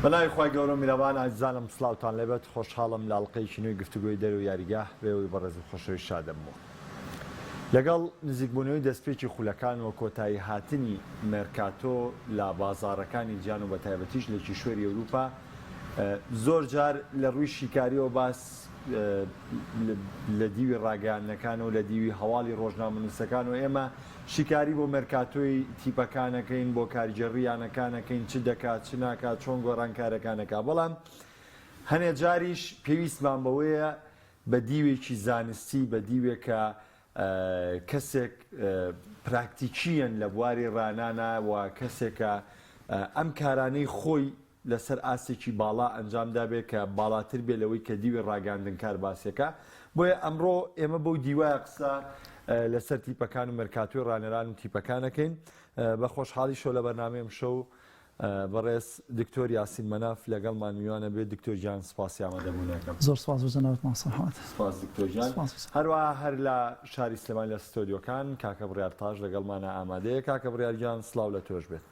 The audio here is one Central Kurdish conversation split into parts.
بەلای خی گەورە میرەوان ئازانم سلااوان لەبێت خۆشحاڵم لە ئەڵلقەی نوێی گفتوگوی دەر و یاریگاه بێەوەی بەڕێز و خۆشەوی شادەمەوە لەگەڵ نزیکبوونەوەی دەستپێکی خولەکان و کۆتایی هاتنی مێرکاتۆ لە بازارەکانی گیان و بە تایبەتیش لە کیشوەری ئەوروپا زۆر جار لە ڕووی شیکاریەوە باس لە دیوی ڕاگەیانەکان و لە دیوی هەواڵی ڕۆژنامەنووسەکان و ئێمە شیکاری بۆ مێرکاتۆی تیپەکانەکەین بۆ کارگەڕیانەکانەکەین چ دەکات چ ناکات چۆن گۆڕانکارەکانەکە بەڵام هەنێ جاریش پێویستمان بەوەیە بە دیوێکی زانستی بە دیوێکە کەسێک پراکتیکیەن لە بواری ڕانانە و کەسێکە ئەم کارانەی خۆی لەسەر ئاسێکی باڵا ئەنجامدا بێت کە باڵاتر بێ لەوەی کە دیوی ڕاگەاندنکار باسیەکە بۆیە ئەمڕۆ ئێمە بەو دیوایە قسە لەسەر تیپەکان و مێرکاتۆی ڕانەران و تیپەکانەکەین بە خۆشحاڵی شەو لە بەرنامەیەم شەو بەڕێز دکتۆر یاسین مەناف لەگەڵمان میوانە بێت دکتۆر گیان سپاسی ئامادەبوونەکەم زۆر سپاس بۆ جەنابەت ماسەحەوەت سپاس دکتۆر گیان هەروەها هەر لە شاری سلێمانی لە ستۆدیۆکان کاکە بڕیار تاژ لەگەڵمانە ئامادەیە کاکە بڕیار گیان سڵاو لە تۆش بێت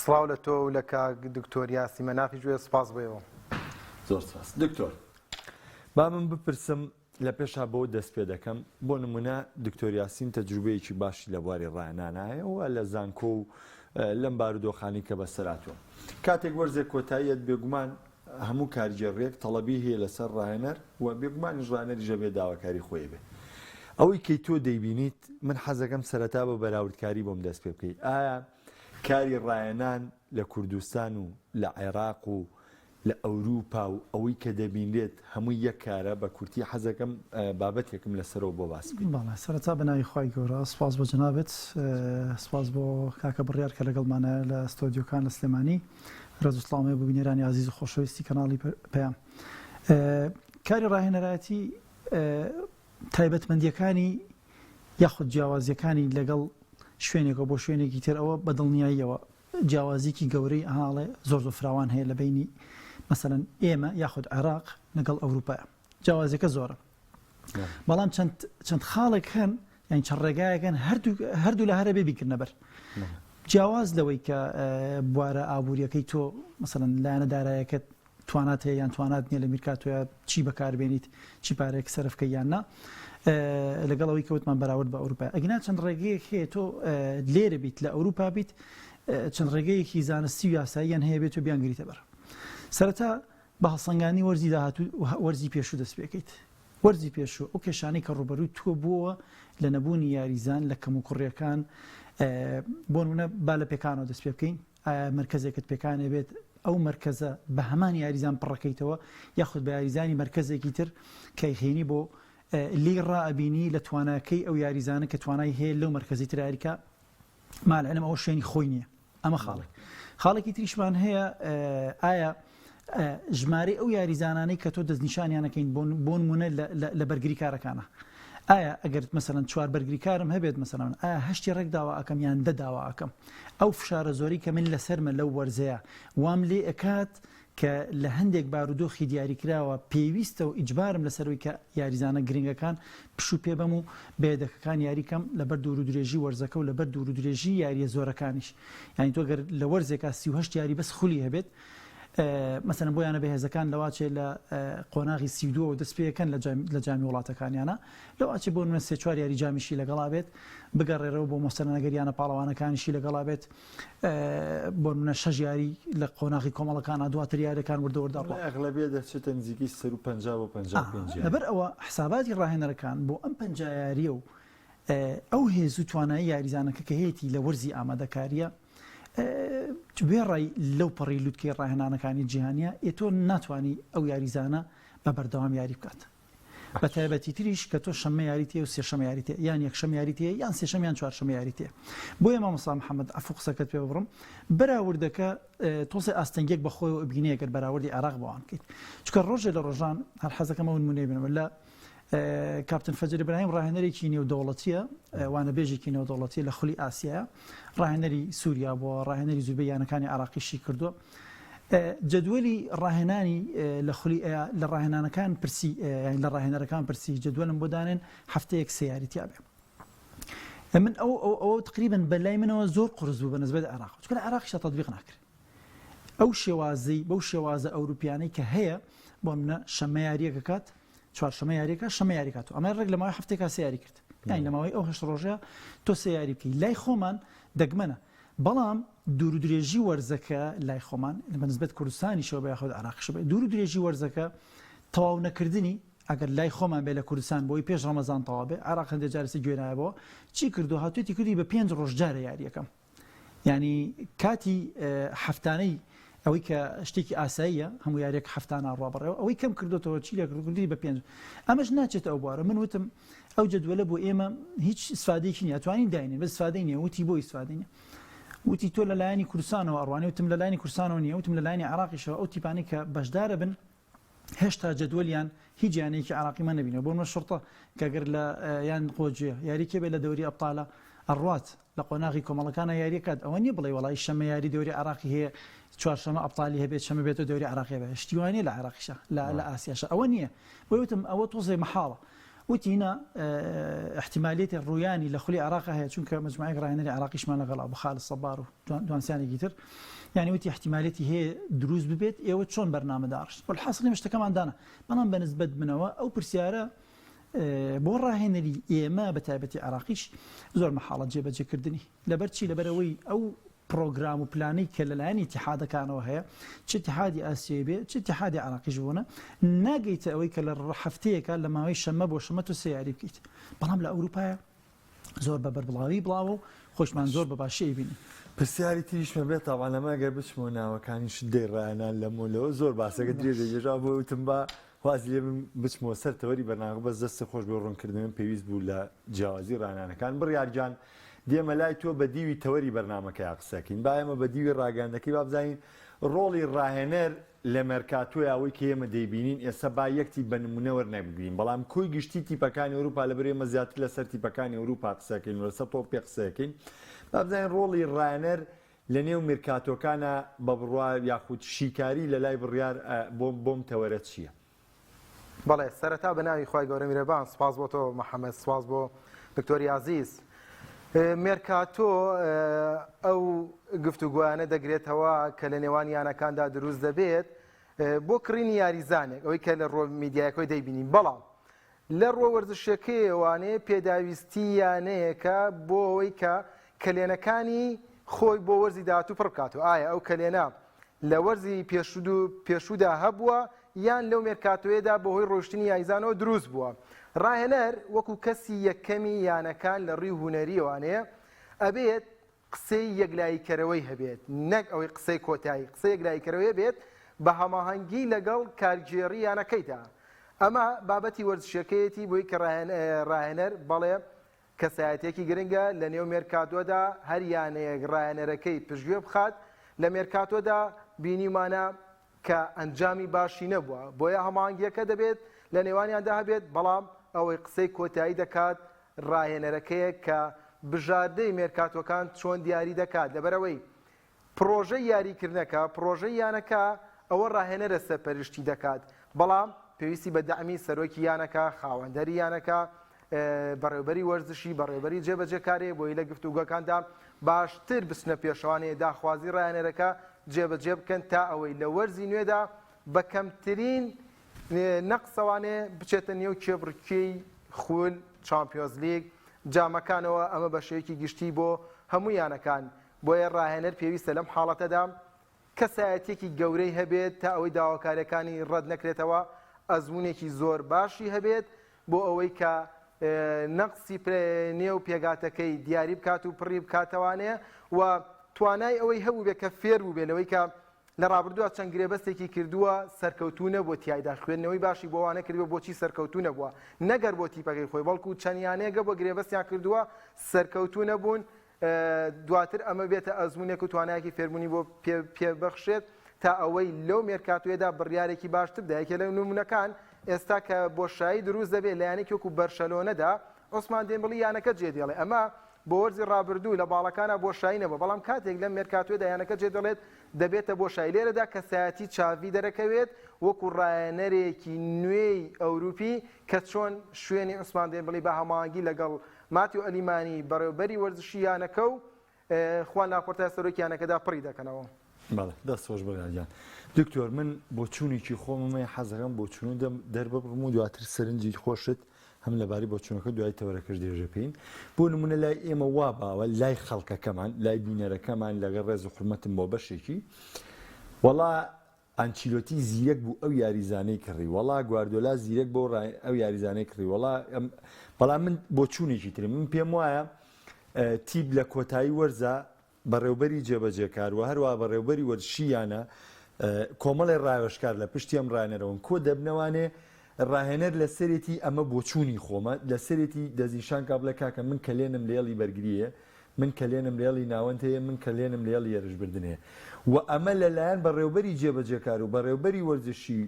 سڵاو لە تۆ و لە کاک دکتۆر یاسی مەنافی گوێ سپاس بۆیەوە زۆر سپاس دکتۆر با من بپرسم لە پێشا بۆ دەست پێ دەکەم بۆ نمونە دکتۆر یاسین تەجروبەیەکی باشی لە بواری ڕانانایەوە لە زانکۆ و لەم بارودۆخانی کە بەسەراتوە کاتێک وەرزێک کۆتاییەت بێگومان هەموو کارگەڕێک تەڵەبی هەیە لەسەر ڕاهێنەر و بێگومانیش ڕانەری ژەبێ داواکاری خۆی بێ ئەوەی کەی تۆ دەیبینیت من حەزەکەم سەرەتا بە بەراوردکاری بۆم دەست پێ بکەیت ئایا کاری ڕایەنان لە کوردستان و لە عێراق و لە ئەوروپا و ئەوەی کە دەبینێت هەمووی یەک کارە بە کورتی حەزەکەم بابەتێکم لەسەرەوە بۆ باس بکەین. باڵا سەرەتا بەناوی خی گەورە سپاس بۆ جەنابەت سپاس بۆ کاکە بڕیار کە لەگەڵمانە لە ستۆدیۆکان لە سلێمانی ڕێز و سڵامێ بۆ بینێرانی عزیز و خۆشەویستی کەناڵی پێیان کاری ڕاهێنەراتی تایبەتمەندیەکانی یاخود جیاوازیەکانی لەگەڵ شوێنێکەوە بۆ شوێنێکی تر ئەوە بەدڵنیاییەوە جیاوازیکی گەورەی هاڵێ زۆر فراوان هەیە لە بینی مثلەن ئێمە یاخود عێراق لەگەڵ ئەوروپایە جیاوازیەکە زۆرە بەڵام چەند خاڵێک هەن یان چەند ڕێگایەکەن هەردوو لە هەرە بێ بیکردنە بەر جیاواز لەوەی کە بوارە ئابوووریەکەی تۆ مثلەن لایەنە دارایەکەت توانات هەیە یان توانات نییە لە میرکاتۆیە چی بەکاربێنیت چی پارێک سەرفکە یان نا لەگەڵەوەی کەوتمان بەراورد بە ئەوروپا ئەگەنا چەند ڕێگەیەک هەیە تۆ لێرە بیت لە ئەوروپا بیت چەند ڕێگەیەکی زانستی و یاساییان هەیە بێت و بیانگریتە بەر سەرەتا بە هەڵسەنگانی وەرزی داهاتوو وەرزی پێشوو دەست پێکەیت وەرزی پێشوو ئەو کێشانەی کە ڕوبەرووی تۆ بووە لە نەبوونی یاریزان لە کەم و کوڕیەکان بۆ نمونە با لە پێکانەوە دەست پێ بکەین مرکزێکت پێکانێ بێت ئەو مرکزە بە هەمان یاریزان پڕەکەیتەوە یاخود بە یاریزانی مرکزێکی تر کەیخێنی بۆ لی ڕائبینی لە تواناکەی ئەو یاریزانە کە توانای هەیە لەو مرکزی تراریکە مالعلم ئەوە شوێنی خۆی نییە ئەمە خاڵێکی تریشمان هەیە ئایا ژمارە ئەو یاریزانانەی کە تۆ دەستنیشانیانەکەین بۆ نمونە لە بەرگری کارەکانە ئایا ئەگەر مەسەلەن چوار بەرگری کارم هەبێت مەسەلەن ئایا هەشتی ڕێک داوا ئەەکەم یان دە داوا ئەەکەم ئەو فشارە زۆری کە من لەسەرمە لەو وەرزەیە وام لێ ئەکات کە لە هەندێک بارودۆخی دیاریکراوە پێویستە و ئیجبارم لەسەروی کە یاریزانە گرنگەکان پشوو پێ بەم و بێدەکەکان یاریکەم لەبەر دوور و درێژی وەرزەکە و لەبەر دوور و درێژی یاریە زۆرەکانیش یانی تۆ گەر لە وەرزێکا 38 یاری بەس خولی هەبێت مثلا بۆیانە بەهێزەکان لەواچێ لە قۆناغی 32 دەست پێەکەن لە جامی وڵاتەکانیانە لەواچێ بۆ نمونە 3-4 یاری جامیشی لەگەڵا بێت بگەڕێرەوە بۆ مۆستەرەنەگەریانە پاڵەوانەکانیشی لەگەڵا بێت بۆ نمونە 6 یاری لە قۆناغی کۆمەڵەکانە دواتر یاریەکان وردەوەرداڕ ئەغلبیە دەچێتە نزیکی 150 بۆ 55 لەبەر ئەوە حساباتی ڕاهێنەرەکان بۆ ئەم 50 یاریە و ئەو هێزوو توانایی یاریزانەکە کە هەیەی لە وەرزی ئامادەکاریە بێڕای لەو پەڕی لووتکەی ڕاهێنانەکانی جیهانیە ئێتۆ ناتوانانی ئەو یاریزانە بە بەردەوام یاری بکات بە تایبەتی تریش کە تۆ شەمە یاریتێ و سێشەمە یاریتێ یان یەکشەم یاریتێ یان سێشەم یان چوارشەمە یاریتێ بۆیە مامۆستا محەممەد ئەفو قسەکەت پێ بڕم بەراوردەکە تۆسێ ئاستەنگێک بەخۆی بینەیەگەر بەراوردی عێراق بۆوان بکەیت چکە ڕۆژێ لە ڕۆژان هەر حەزەکەمە نمونەی بنەوە لە کاپتن فەجر ئیبراهیم ڕاهێنەرێکی نێودەوڵەتیە وانە بێژێکی نێودەوڵەتی لە خولی ئاسیایە ڕاهێنەری سووریا بۆ ڕاهێنەری زوبەیانەکانی عراقیشی کردووە جدولی ڕاهێنانی لە ڕاهێنانەکان پرسی لە ڕاهێنەرەکان پرسی جدولم بۆ دانێن هەفتەیەک سێیاریتیا بێ من ئەو تقریبا بەلای منەوە زۆر قرس بوو بەنسبەت عێراق چکە لە عێراقیشە تەطبیق ناکرد ئەو شێوازەی بەو شێوازە ئەوروپیانەی کە هەیە بۆ منە شەمە یاریەکە کات چوارشەمە یاریەکە شەمە یاری کات و ئەمە ڕێک لە ماوەی هەفتێکا سێ یاری کرد یانی لە ماوەی ئەو 8 ڕۆژە تۆ سێ یاری بکەی لای خۆمان دەگمەنە بەڵام دوور و درێژی وەرزەکە لای خۆمان بەنسبەت کوردستانیشەوە بە یاخود عێراقیشەوە دوور و درێژی وەرزەکە تەواو نەکردنی ئەگەر لای خۆمان بێ لە کوردستان بۆی پێش ڕەمەزان تەواو بێ عێراق هەندێک جارێکی گوێنایەوە چی کردو هاتوێتی کردی بە 5 ڕۆژ جارە یاریەکەم یعنی کاتی هەفتانەی ئەوەی کە شتێکی ئاساییە هەموو یاریێک هەفتانە ڕابڕێەوە ئەوەی کەم کردوتەوە چی لە کردی بە 5 ئەمەش ناچێت ئەو بوارە من وتم ئەو جدولە بۆ ئێمە هیچ ئیسفادەیەکی نیە توانین داینێ بە ئیسفادەی نییە وتی بۆ ئیسفادەی نیە وتی تۆ لە لایەنی کوردستانەوە ئەڕوانێ وتم لە لایەنی کوردستانەوە نییە وتم لە لایەنی عێراقیشەوە ئەو تیپانەی کە بەشدارە بن هێشتا جدولیان هیچ یانێکی عراقیمان نبینەوە بۆ منە شورتە کەگەر لە یان قۆجێ یاریکێ بێ لە دەوری ئەبطالە ئەڕوات لە قۆناغی کۆمەڵەکانە یاریەکات ئەوە نیە بڵێ وڵی شەمە یاری دەوری عراقی هەیە چوارشەمە ئەبطالی هەبێت شەمە بێتە دەوری عراقی بێ شتیوانێ لە عراقیشە لە ئاسیاشە ئەوە نییە بۆ وتم ئەوە تۆزێ مەحاڵە وتی هنا احتمالية الروياني لخلي عراقها هي چونك مجموعة راهنري عراقيش ما لغلا أبو خالد الصبار دوانساني جيتر يعني وتي احتماليتي هي دروز ببيت ايوه شلون برنامج دارش والحاصل مش كمان دانا بنام بنسبة منوا أو برسيارة بۆ ڕاهێنەری ئێمە بە تایبەتی عراقیش زۆر مەحاڵە جێبەجێ کردنی لەبەرچی لەبەرەوەی ئەو پرۆگرام و پلانەی کە لەلایەنی اتحادەکانەوە هەیە چ اتحادی ئاسیایی بێ چ اتحادی عراقیش بوونە ناگەیتە ئەوەی کە لە هەفتەیەکە لە ماوەی شەمە بۆ شەمە تۆ سێ یاری بکەیت بەڵام لە ئەوروپایە زۆر بە بەربڵاوی بڵاوە و خۆشمان زۆر بە باشی بینی پرسیاری تریشمە بێت تاوان لەمە گەر بچمەوە ناوەکانی شدەی ڕایانان لەمەولەوە زۆر باسەکە درێژێژا بۆ وتم بە واز لێ من بچمەوە سەر تەوەری بەرنامە بەس دەستی خۆش بۆ ڕوونکردن پێویست بوو لە جیاوازی ڕانانەکان بڕیارجان دێمە لای تۆ بە دیوی تەوەری بەرنامەکە قسەکەین با ئێمە بە دیوی ڕاگەاندەکەی با بزانین ڕۆڵی ڕاهێنەر لە مەرکاتۆی ئەوەی کە ئێمە دەیبینین ئێستا با یەکتی بە نمونە وەرنەبگرین بەڵام کۆی گشتی تیپەکانی ئەوروپا لەبەر ئێمە زیاتر لەسەر تیپەکانی ئەوروپا قسەکەین و لەسەر تۆ پێ قسەکەین با بزانین ڕۆڵی ڕاهێنەر لە نێو مێرکاتۆکانە بە بڕوا یاخود شیکاری لە لای بڕیار بۆم تەوەرە چییە؟ بەڵێ سەرەتا بە ناوی خی گەورە میرەبان سپاس بۆ تۆ محەممەد سپاس بۆ دکتۆری عزیز مێرکاتۆ ئەو گفتوگویانە دەگرێتەوە کە لە نێوان یانەکاندا دروست دەبێت بۆ کڕینی یاریزانێک ئەوەی کە لە ڕۆ میدیایەکەی دەیبینین بەڵام لە ڕۆ وەرزشەکەی ئەوانەیە پێداویستی یانەیەکە بۆ ئەوەی کە کلێنەکانی خۆی بۆ وەرزی داهاتوو پڕ بکاتەوە ئایا ئەو کلێنە لە وەرزی پێشوودا هەبووە یان لەو مێرکاتۆیەدا بەهۆی ڕۆشتنی یاریزانەوە دروست بووە ڕاهێنەر وەکو کەسی یەکەمی یانەکان لە ڕێی هونەریەوانەیە ئەبێت قسەی یەکلاییکەرەوەی هەبێت نەک ئەوەی قسەی کۆتایی قسەی یەکلاییکەرەوەی بێت بە هەماهەنگی لەگەڵ کارگێڕی یانەکەیدا ئەمە بابەتی وەرزشەکەیەتی بۆی کە ڕاهێنەر بەڵێ کەسایەتێکی گرنگە لە نێو مێرکاتۆدا هەر یانەیەک ڕاهێنەرەکەی پشتگوێ بخات لە مێرکاتۆدا بینیمانە کە ئەنجامی باشی نەبووە بۆیە هەماهەنگیەکە دەبێت لە نێوانیاندا هەبێت بەڵام ئەوەی قسەی کۆتایی دەکات ڕاهێنەرەکەیە کە بژاردەی مێرکاتۆکان چۆن دیاری دەکات لەبەرەوەی پرۆژەی یاریکردنەکە پرۆژەی یانەکە ئەوە ڕاهێنەرە سەرپەرشتی دەکات بەڵام پێویستی بە دەعمی سەرۆکی یانەکە خاوەندەری یانەکە بەڕێوەبەری وەرزشی بەڕێوەبەری جێبەجێکارێ بۆی لە گفتوگەکاندا باشتر بچنە پێشەوانەیە داخوازی ڕاهێنەرەکە جێبەجێ بکەن تا ئەوەی لە وەرزی نوێدا بە کەمترین نەقسەوانێ بچێتە نێو کێبڕکێی خول چامپیۆنز لیگ جامەکانەوە ئەمە بەشەیەکی گشتی بۆ هەموو یانەکان بۆیە ڕاهێنەر پێویستە لەم حاڵەتەدا کەسایەتێکی گەورەی هەبێت تا ئەوەی داواکاریەکانی ڕەت نەکرێتەوە ئەزمونێکی زۆر باشی هەبێت بۆ ئەوەی کە نەقسی نێو پێگاتەکەی دیاری بکات و پڕی بکاتەوانەیە و توانای ئەوەی هەبوو بێت کە فێر بوو بێنەوەی کە لە ڕابردووە چەند گرێبەستێکی کردووە سەرکەوتوونە بۆ تیایدا خوێندنەوەی باشی بۆوانە کردووە بۆچی سەرکەوتوونە بووە نەگەر بۆ تیپەکەی خۆی بەڵکو چەندیانەیەگە بۆ گرێبەستیان کردووە سەرکەوتوونە بوون دواتر ئەمە بێتە ئەزمونێک و توانایەکی فێربوونی بۆ پێبەخشێت تا ئەوەی لەو مێرکاتۆیەدا بڕیارێکی باشتر دایکە لە نمونونەکان ئێستا کە بۆشایی دروست دەبێت لە یانێکی وەکو بەرشەلۆنەدا عوسمان دێمبڵی یانەکە جێدێڵێ ئەمە بۆ وەرزی ڕابردوو لە باڵەکانە بۆشایی نەبووە بەڵام کاتێک لە مێرکاتۆیەدا یانەکە جێدەڵێت دەبێتە بۆشایی لێرەدا کەسایەتی چاوی دەرەکەوێت وەکو ڕاهێنەرێکی نوێی ئەوروپی کە چۆن شوێنی عوسمان دێمبڵی بە هەماهەنگی لەگەڵ ماتیو ئەلیمانی بەڕێوەبەری وەرزشی یانەکە و خوان ناخۆرتای سەرۆکی یانەکەدا پڕی دەکەنەوە بەڵێ دەست خۆش بەگاجان دکتۆر من بۆ چوونێکی خۆممە حەزەکەم بۆ چوون دەربڕم و دواتر سەرنجی خۆشت هەم لەباری بۆ چوونەکە دوای تەوەرەکەش درێژە بکەین بۆ نمونە لای ئێمە وا باوە لای خەڵکەکەمان لای بینەرەکەمان لەگەڵ ڕێز و حرمەتم بۆ بەشێکی وەڵا ئەنچیلۆتی زیرەک بوو ئەو یاریزانەی کڕی وەڵا گواردۆلا زیرەک بۆ ئەو یاریزانەی کڕی وەڵا بەڵام من بۆ چوونێکی تر من پێم وایە تیب لە کۆتایی وەرزە بەڕێوبەری جێبەجێکار و هەروە بەڕێوبەری وەرشیانە کۆمەڵی ڕاوێژکار لە پشتی ئەم ڕاهێنەرەوەن کۆ دەبنەوانێ ڕاهێنەر لە سەرێتی ئەمە بۆ چوونی خۆمە لە سەرێتی دەزیشان کابلە کاکە من کە لێنم لێڵی بەرگریە من کە لێنم لێڵی ناوەند هەیە من کە لێنم لێڵی ێرشبردن هەیە و ئەمە لەلایەن بەڕێوبەری جێبەجێکار و بەڕێوبەری وەرزشی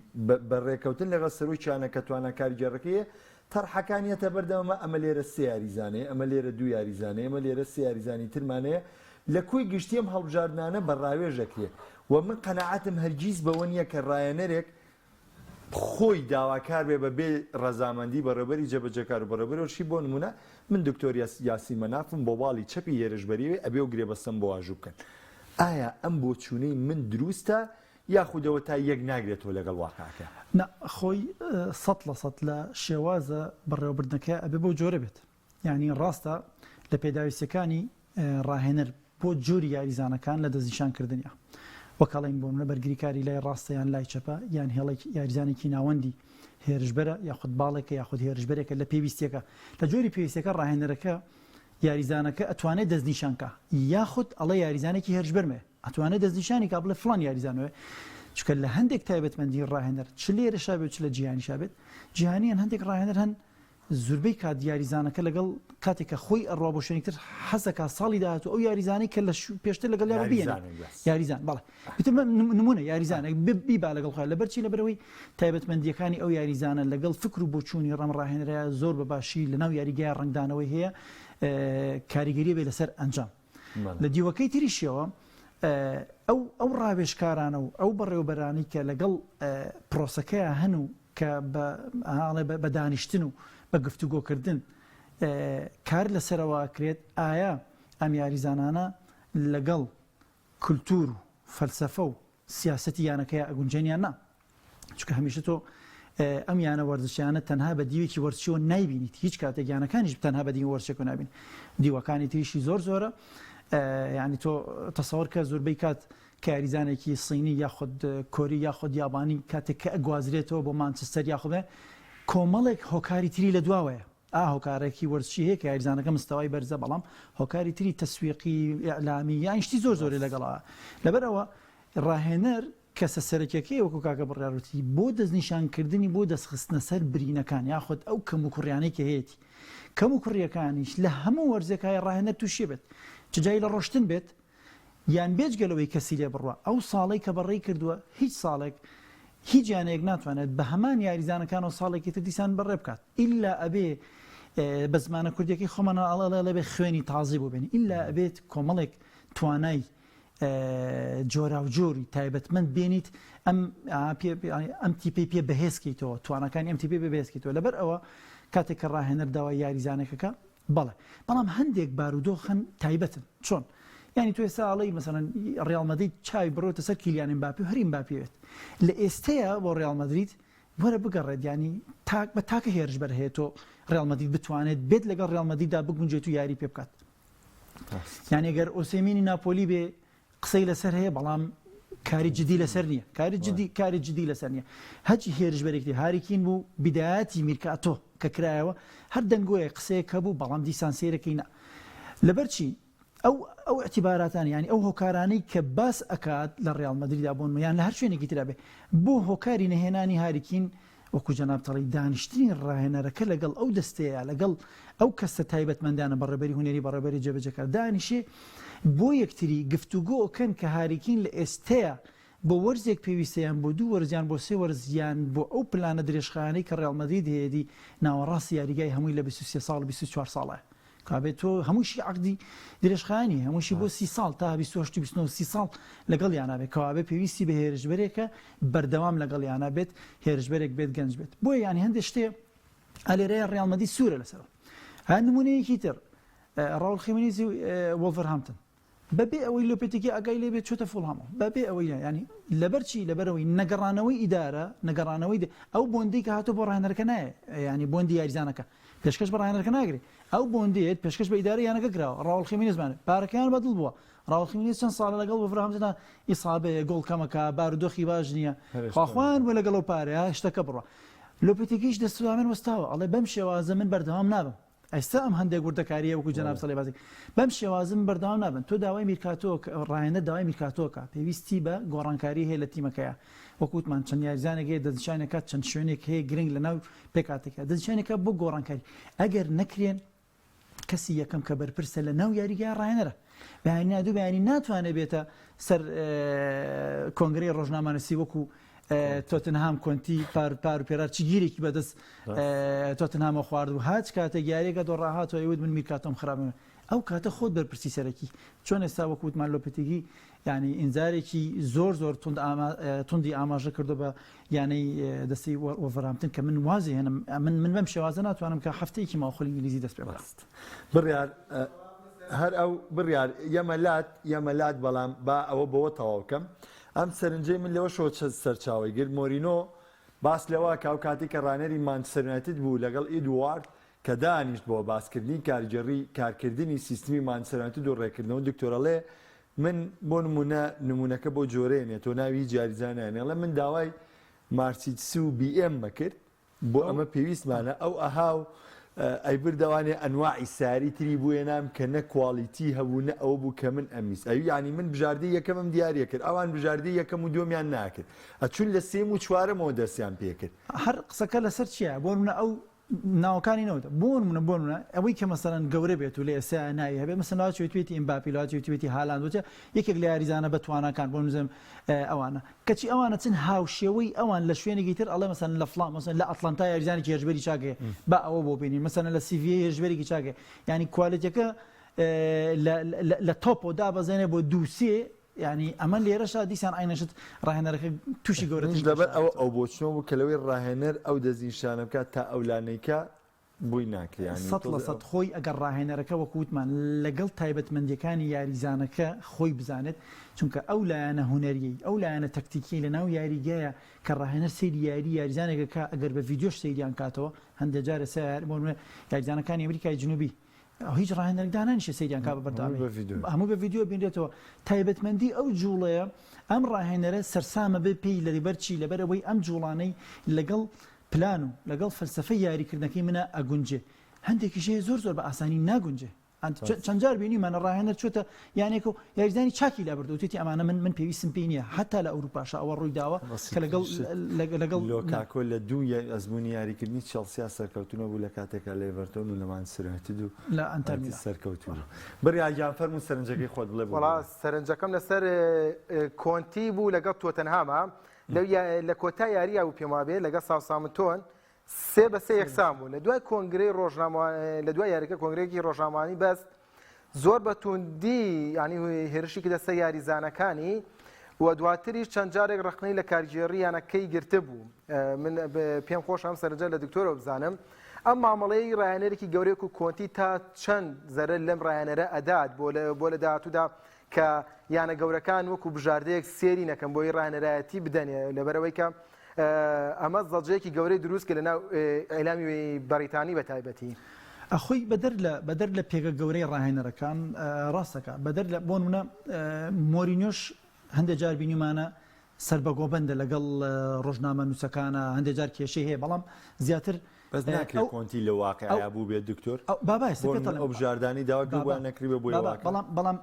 بەڕێکەوتن لەگەڵ سەرۆی چانە کە توانەکاری جێڕەکەیە تەرحەکانیەتە بەردەوامە ئەمە لێرە سێ یاریزانەیە ئەمە لێرە دوو یاریزانەیە ئەمە لێرە سێ یاریزانی ترمانەیە لە کوی گشتیم هەڵبژاردنانە بە ڕاوێژەکرێ و من قەنەعەتم هەرگیز بەوە نییە کە ڕایەنەرێک خۆی داواکار بێ بەبێ ڕەزامەندی بەڕێوبەری جێبەجێکار و بەڕێوبەرەوەشی بۆ نمونە من دکتۆر یاسین مەنافم بۆ باڵی چەپی هێرشبەریوێ ئەبێ و گرێبەستەم بۆ واژوو بکەن ئایا ئەم بۆ چوونەی من دروستە یاخودەوە تا یەک ناگرێتەوە لەگەڵ واقعەکە خۆی 100% لە شێوازە بەڕێوەبردنەکە ئەبێ بۆ جۆرە بێت یعنی ڕاستە لە پێداویستەکانی ڕاهێنەر بۆ جۆری یاریزانەکان لە دەستنیشانکردنیە وەکەڵین بۆ منە بەرگریکاری لای ڕاستەیان لای چەپە یان هێڵێک یاریزانێکی ناوەندی هێرشبەرە یاخود باڵێکە یاخود هێرشبەرێکە لە پێویستێکە لە جۆری پێویستەکە ڕاهێنەرەکە یاریزانەکە ئەتوانێت دەستنیشانکە یاخود ئەڵێ یاریزانێکی هێرشبەرمێ ئەتوانێت دەستنیشانی کا بڵێ فڵان یاریزانەوە چکە لە هەندێک تایبەتمەندی ڕاهێنەر چ لێرەشا بێت چ لە جیهانیشا بێت جیهانیان هەندێک ڕاهێنەر هەن زوربەی کات یاریزانەکە لەگەڵ کاتێکە خۆی ئەڕوا بۆ شوێنێکتر حەزەکە ساڵی داهاتوو ئەو یاریزانەی کە لە پێشتر لەگەڵ یارە بێنێ یاریزان بەڵێ نمونە یاریزانێک بیبا لەگەڵ خۆی لەبەرچی لەبەرەوەی تایبەتمەندیەکانی ئەو یاریزانە لەگەڵ فکر و بۆچوونی ڕەم ڕاهێنەرە زۆر بەباشی لەناو یاریگای ڕنگدانەوەی هەیە کاریگەری بێ لەسەر ئەنجام لە دیوەکەی تریشیەوە ئەو ڕاوێژکارانە و ئەو بەڕێوەبەرانی کە لەگەڵ پرۆسەکەیە هەن و کە بە دانیشتن و بە گفتوگۆکردن کار لەسەرەوە کرێت ئایا ئەم یاریزانانە لەگەڵ کولتور و فەلسەفە و سیاسەتی یانەکەی ئەگونجێنیان نا چونکە هەمیشە تۆ ئەم یانە وەرزشیانە تەنها بە دیوێکی وەرزشیەوە نایبینیت هیچ کاتێک یانەکانیش تەنها بە دیوە وەرزشێکەوە نابین دیوەکانی تریشی زۆرە یعنی تۆ تەسەوەر کە زۆربەی کات کە یاریزانێکی سینی یاخود کۆری یاخود یابانی کاتێک کە ئەگوازرێتەوە بۆ مانچستەر یاخودێ کۆمەڵێک هۆکاری تری لە دواوەیە هۆکارێکی وەرزشی هەیە کە یاریزانەکە مستەوای بەرزە بەڵام هۆکاری تری تەسویقی ئیعلامی یان شتی زۆر لەگەڵەوە لەبەرەوە ڕاهێنەر کەسە سەرەکیەکەی وەکو کاکە بڕیاروتی بۆ دەستنیشانکردنی بۆ دەستخستنە سەر برینەکان یاخود ئەو کەم و کوڕیانەی کە هەیەی کەم و کوڕیەکانیش لە هەموو وەرزەکەی ڕاهێنەر تووشێ بێت چ جای لە ڕۆشتن بێت یان بێجگەلەوەی کەسی لێ بڕوە ئەو ساڵی کە بەڕێی کردووە هیچ ساڵێک هیچ یانەیەک ناتوانێت بە هەمان یاریزانەکان و ساڵێکی تر دیسان بەڕێ بکات ئیلا ئەبێ بە زمانە کوردیەکەی خۆمانە ئەڵە لەبێ خوێنی تازی بۆ بێنی ئیلا ئەبێت کۆمەڵێک توانای جۆرا و جۆری تایبەتمەند بێنیت ئەم تیپی پێ بەهێزکەیتەوە توانەکانی ئەم تیپی بەهێزکەیتەوە لەبەر ئەوە کاتێک کە ڕاهێنەر داوای یاریزانێکەکە بەڵێ بەڵام هەندێک بارودۆخن تایبەتن چۆن یعنی تو ئێستا ئەڵێی مەسەڵەن ڕیال مەدرید چاوی بڕۆتە سەر کیلیان ئێمباپێ و هەر ئێمباپێ بێت لە ئێستەیە بۆ ڕیال مەدرید وەرە بگەڕێت ینی بە تاکە هێرشبەر هەیە تۆ ڕیال مەدرید بتوانێت بێت لەگەڵ ڕیال مەدریددا بگونجێت و یاری پێ بکات یعنی ئەگەر ئۆسێمینی ناپۆلی بێ قسەی لەسەر هەیە بەڵام کاری جدی لەسەر نییە کاری جدی لەسەر نییە هەچی هێرشبەرێکی هاریکین بوو بیدایەتی میرکاتۆ کە کرایەوە هەر دەنگۆیە قسەیەکە بوو بەڵام دیسان سێرەکەی نا لەبەرچی ئەو اعتیباراتان ینی ئەو هۆکارانەی کە باس ئەکات لە ڕیال مەدریددا بوون یان لە هەر شوێنێکی ترا بێ بۆ هۆکاری نەهێنانی هاریکین وەکو جەنابتەڵی دانیشتنی ڕاهێنەرەکە لەگەڵ ئەو دەستەیە لەگەڵ ئەو کەسە تایبەتمەندانە بەڕێبەری هونێری بەڕێبەری جێبەجێکار دانیشێ بۆ یەکتری گفتوگۆکەن کە هاریکین لە ئێستەیە بۆ وەرزێک پێویستیان بۆ دوو وەرزیان بۆ سێ وەرزیان بۆ ئەو پلانە درێژخانەی کە ڕیال مەدرید هەیەی ناوەڕاستی یاریگای هەمووی لە 23 ساڵ 24 ساڵە کابێت تۆ هەمووشی عقدی درێژخانی هەمووشی بۆ 30 ساڵ تا 28 ساڵ لەگەڵ یانابێت کەوابێ پێویستی بە هێرشبەرێکە بەردەوام لەگەڵ یانە بێت هێرشبەرێک بێت گەنج بێت بۆ ینی هەندێک شتێ ئەلێرەیە ڕیال مەدرید سوورە لەسەرەوە هەر نمونەیەکی تر ڕاول خیمەنیزی وۆلڤەرهامپتن بەبێ ئەوەی لۆپێتێکی ئاگای لێ بێت چۆتە فڵ هەموو بەبێ ئەوەی ینی لەبەرچی لەبەرەوەی نەگەڕانەوەی ئیدارە نەگەڕانەوەی ئەو بۆندی کە هاتۆ بۆ ڕاهێنەرەکە نایە ینی بۆندی یاریزانەکە پێشکەش بە ڕاهێنەرەکە ناگرێت ئەو بۆندێت پێشکەش بە ئیدارە یانەکە کراوە ڕاوڵ خێمینێز زمانێت پارەکەیان بەدڵ بووە ڕاوڵ خێمینێز چەند ساڵە لەگەڵ وەفرامزنا ئیسابەیە گۆڵ کەمەکە بارودۆخی باش نییە خواخوان بۆ لەگەڵ پارەیە شتەکە بڕە لۆپێتێکیش دەستوامێن وەستاوە ئەڵێ بەم شێوازە من بەردەوام نابم ئەستا ئەم هەندێک وردەکاریە وەکو جەناب سەڵێ بازی بەم شێوازم بەردەوام نابن تۆ داوای میرکاتۆ ڕاهێنە داوای میرکاتۆکە پێویستی بە گۆڕانکاری هەیە لە تیمەکەیە وەکوتمان چەند یاریزانێک هەیە دەستنیشانێکە چەند شوێنێک هەیە گرنگ لە ناو پێکاتێکە دەستنیشانێکە بۆ گۆڕانکاری ئەگەر نەکرێن کەسی یەکەم کە بەرپرسە لە ناو یاریگای ڕاهێنەرە بەیانی نادوو بەیانی ناتوانێت بێتە سەر کۆنگرەی ڕۆژنامەنووسی وەکو تۆتنهام کۆنتی پار و پێرار چی گیرێکی بەدەست تۆتنهامە خوارد و هاچ کاتێک یاریەکە دۆڕاهاتەوە ئەوت من میرکاتۆم خراپە ئەو کاتە خۆت بەرپرسی سەرەکی چۆن ئێستا وەکوتمان لۆپێتێکی ینی ئینزارێکی زۆر توندی ئاماژە کردو بە یانەی دەستی وەفرامتن کە من وازی هێنم من بەم شێوازە ناتوانم کە هەفتەیەکی ماوەخۆلی ئینگلیزی دەست پێ بەست بڕیار هەر ئەو بڕیار یەمەلات بەڵام با ئەوە بەوە تەواو بکەم ئەم سەرنجەی من لەوە شۆ سەرچاوی گرت مۆرینۆ باس لەوە کاو کاتی کە ڕانەری مانچستەر یونایتد بوو لەگەڵ ئیدوارد کە دانیشت بۆ باسکردنی کارکردنی سیستمی مانچستەر یونایتد و ڕێکردنەوە دکتۆرەڵێ من بۆ نمونونەکە بۆ جۆرێنێ تۆ ناوی جاریزانیانێڵە من داوای مارسیدس و BM مەکرد بۆ ئەمە پێویستمانە ئەو ئەهاو ئەی بردەوانێ ئەنواعی ساری تری بووە نام کە نە کوالیتی هەبوو نە ئەوە بوو کە من ئەمیست ئەوی ینی من بژاردی یەکەمم دیارە کرد ئەوان بژاردی یەکەم و دۆمیان ناکرد ئەچون لە سێم و چوارەمەوە دەستیان پێکرد هەر قسەکە لەسەر چییە بۆ منە ئەو ناوەکانی نەوتە بۆنە ئەوەی کە مەسەرەن گەورە بێت و لە ئێستا ناوی هەبێ مەسەناوی توێتی ئیمباپیلات توێتی هالاند وتە یەکێک لە یاریزانە بە توانەکان بۆ نزم ئەوانە کەچی ئەوانە چەند هاوشێوەی ئەوان لە شوێنێکی تر ئەڵێ مەسەن لە فڵان مەسەن لە ئەتلانتا یاریزانی هێژبەری چاکێ با ئەوە بۆ بینین مەسەن لە سیڤیە هێژبەرێکی چاکێ ینی کوالیتەکە لە تۆپۆ دابەزێنێ بۆ دووسێ ینی ئەمە لێرەشا دیسان ئاینەشت ڕاهێنەرەکە تووشی گەورەش لەبەر ئەو بۆچنەوە بوو کە لەوەی ڕاهێنەر ئەو دەستنیشانە بکات تا ئەولانەیکە بووی ناکریان 100% خۆی ئەگەر ڕاهێنەرەکە وەکووتمان لەگەڵ تایبەتمەندیەکانی یاریزانەکە خۆی بزانێت چونکە ئەو لایەنە هوەریی ئەو لایەنە تەکتیکی لە ناو یاریگایە کە ڕاهێنەر سەیری یاریزانێکە کە ئەگەر بە ڤیدیۆش سەیریان کاتەوە هەندێک جارە سەر بۆ یاریزانەکانی ئەمریکای جنوبی هیچ ڕاهێنەرێک دانانیشە سەیریان کا بەردەوامی هەموو بە ڤیدیۆ بینرێتەوە تایبەتمەندی ئەو جوڵەیە ئەم ڕاهێنەرە سەرسامە بێ پێی لەبەرچی لەبەرەوەی ئەم جوڵانەی لەگەڵ پلان و لەگەڵ فەلسفەی یاریکردنەکەی منە ئەگونجێ هەندێکیشەیە زۆر بە ئاسانی ناگونجێ چەند جار بینیمانە ڕاهێنەر چۆتە یانێک و یاریزانی چاکی لە بردووتێتی ئەمانە من پێویستم پێی نییە حتا لە ئەوروپاشە ئەوە ڕووی داوە کە لەگەڵ لۆکاکۆ لە دوو ئەزمموی یاریکردنی چەلسیا سەرکەوتونە بوو لە کاتێکا لێڤەرتۆن و لەمان سرەتید و لە ئەنتەرمی سەرکەوتون بڕیاجان فەرموو سەرنجەکەی خۆت بڵێ وڵا سەرنجەکەم لەسەر کۆنتی بوو لەگەڵ تۆتەنهامە لە کۆتا یاریە و پێما بێ لەگەڵ ساوسامتۆن 3-3 یەکسان بوو لە دوای کۆنگرەی ڕۆژنامە لە دوای یاریەکە کۆنگرەیەکی ڕۆژنامانی بەست زۆر بە توندی ینی هێرشی کردە سەر یاریزانەکانی و دواتریش چەند جارێک ڕخنەی لە کارژێڕیانەکەی گرتە بوو من پێم خۆش ئەم سەرنجە لە دکتۆرەوە بزانم ئەم مامەڵەی ڕاهێنەرێکی گەورەیەک و کۆنتی تا چەند زەرە لەم ڕاهێنەرە ئەدات بۆ لە داهاتوودا کە یانە گەورەکان وەکو بژاردەیەک سێری نەکەم بۆی ڕاهێنەرایەتی بدەنێ لەبەرەوەی کە ئەمە زەڵجەیەکی گەورەی دروست کە لە ناو ئەیلامی بەریتانی بە تایبەتی ئەخۆی بەدەر لە پێگە گەورەی ڕاهێنەرەکان ڕاستەکە بەدەر لە بۆ نمونە مۆرینیۆش هەندێک جار بینیمانە سربەگۆبەندە لەگەڵ ڕۆژنامە نووسەکانە هەندێک جار کێشەی هەیە بەڵام زیاتر بەس ناکرێت کۆنتی لە واقعیا بوو بێت دکتۆر بابای ئەو بژاردانی داوا بوویان نەکری بە بۆی بەڵام